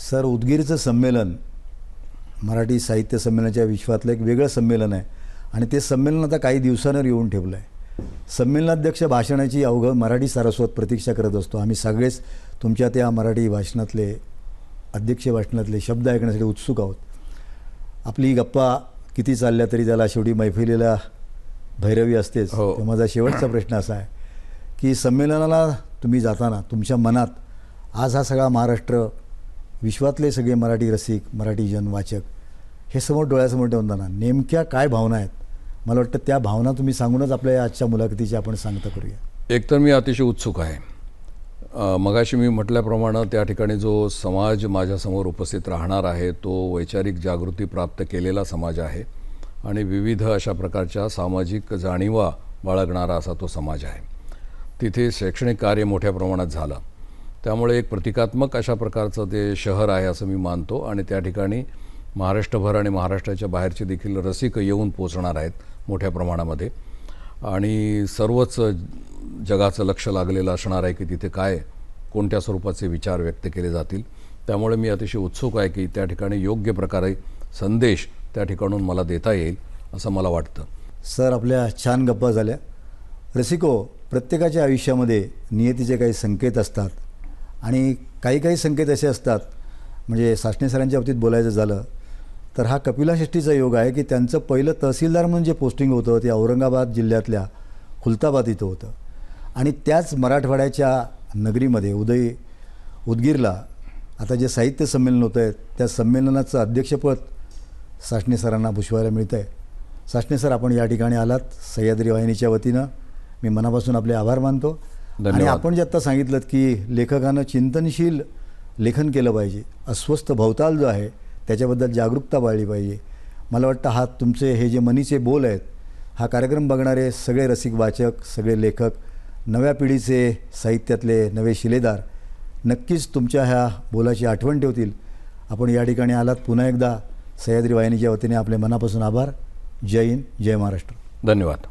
सर, उदगीरचं संमेलन मराठी साहित्य संमेलनाच्या विश्वातलं एक वेगळं संमेलन आहे आणि ते संमेलन आता काही दिवसांवर येऊन ठेवलं आहे. संमेलनाध्यक्ष भाषणाची अवघ मराठी सारस्वत प्रतीक्षा करत असतो. आम्ही सगळेच तुमच्या त्या मराठी भाषणातले अध्यक्ष भाषणातले शब्द ऐकण्यासाठी उत्सुक आहोत. आपली गप्पा किती चालल्या तरी त्याला शेवटी मैफिलीला भैरवी असतेच. तर माझा शेवटचा प्रश्न असा आहे की संमेलनाला तुम्ही जाताना तुमच्या मनात आज हा सगळा महाराष्ट्र, विश्वातले सगळे मराठी रसिक, मराठी जन वाचक हे समोर डोळ्यासमोर ठेवताना नेमक्या काय भावना आहेत? मला वाटतं त्या भावना तुम्ही सांगूनच आपल्या आजच्या मुलाखतीची आपण सांगता करूया. एकतर मी अतिशय उत्सुक आहे. मगाशी मी म्हटल्याप्रमाणे त्या ठिकाणी जो समाज माझ्यासमोर उपस्थित राहणार आहे तो वैचारिक जागृती प्राप्त केलेला समाज आहे आणि विविध अशा प्रकारच्या सामाजिक जाणीवा बाळगणारा असा तो समाज आहे. तिथे शैक्षणिक कार्य मोठ्या प्रमाणात झालं, त्यामुळे एक प्रतिकात्मक अशा प्रकारचं ते शहर आहे असं मी मानतो आणि त्या ठिकाणी महाराष्ट्रभर आणि महाराष्ट्राच्या बाहेरचे देखील रसिक येऊन पोचणार आहेत मोठ्या प्रमाणामध्ये आणि सर्वच जगाचं लक्ष लागलेलं असणार आहे की तिथे काय, कोणत्या स्वरूपाचे विचार व्यक्त केले जातील. त्यामुळे मी अतिशय उत्सुक आहे की त्या ठिकाणी योग्य प्रकारे संदेश त्या ठिकाणून मला देता येईल असं मला वाटतं. सर, आपल्या छान गप्पा झाल्या. रसिको, प्रत्येकाच्या आयुष्यामध्ये नियतीचे काही संकेत असतात आणि काही संकेत असे असतात, म्हणजे सासणे सरांच्या बाबतीत बोलायचं झालं तर हा कपिलाषष्ठीचा योग आहे की त्यांचं पहिलं तहसीलदार म्हणून जे पोस्टिंग होतं ते औरंगाबाद जिल्ह्यातल्या खुलताबाद इथं होतं आणि त्याच मराठवाड्याच्या नगरीमध्ये उदगीरला आता जे साहित्य संमेलन होतं आहे त्या संमेलनाचं अध्यक्षपद सासणे सरांना भूषवायला मिळतं आहे. सासणे सर, आपण या ठिकाणी आलात, सह्याद्री वाहिनीच्या वतीनं मी मनापासून आपले आभार मानतो. आणि आपण जे आत्ता सांगितलं की लेखकानं चिंतनशील लेखन केलं पाहिजे, अस्वस्थ भवताल जो आहे त्याच्याबद्दल जागरूकता बाळगली पाहिजे. मला वाटतं हा तुमचे हे जे मनीचे बोल आहेत, हा कार्यक्रम बघणारे सगळे रसिक वाचक, सगळे लेखक, नव्या पिढीचे साहित्यातले नवे शिलेदार नक्कीच तुमच्या ह्या बोलाची आठवण ठेवतील. आपण या ठिकाणी आलात, पुन्हा एकदा सह्याद्री वाहिनीच्या वतीने आपले मनापासून आभार. जय हिंद, जय महाराष्ट्र. धन्यवाद.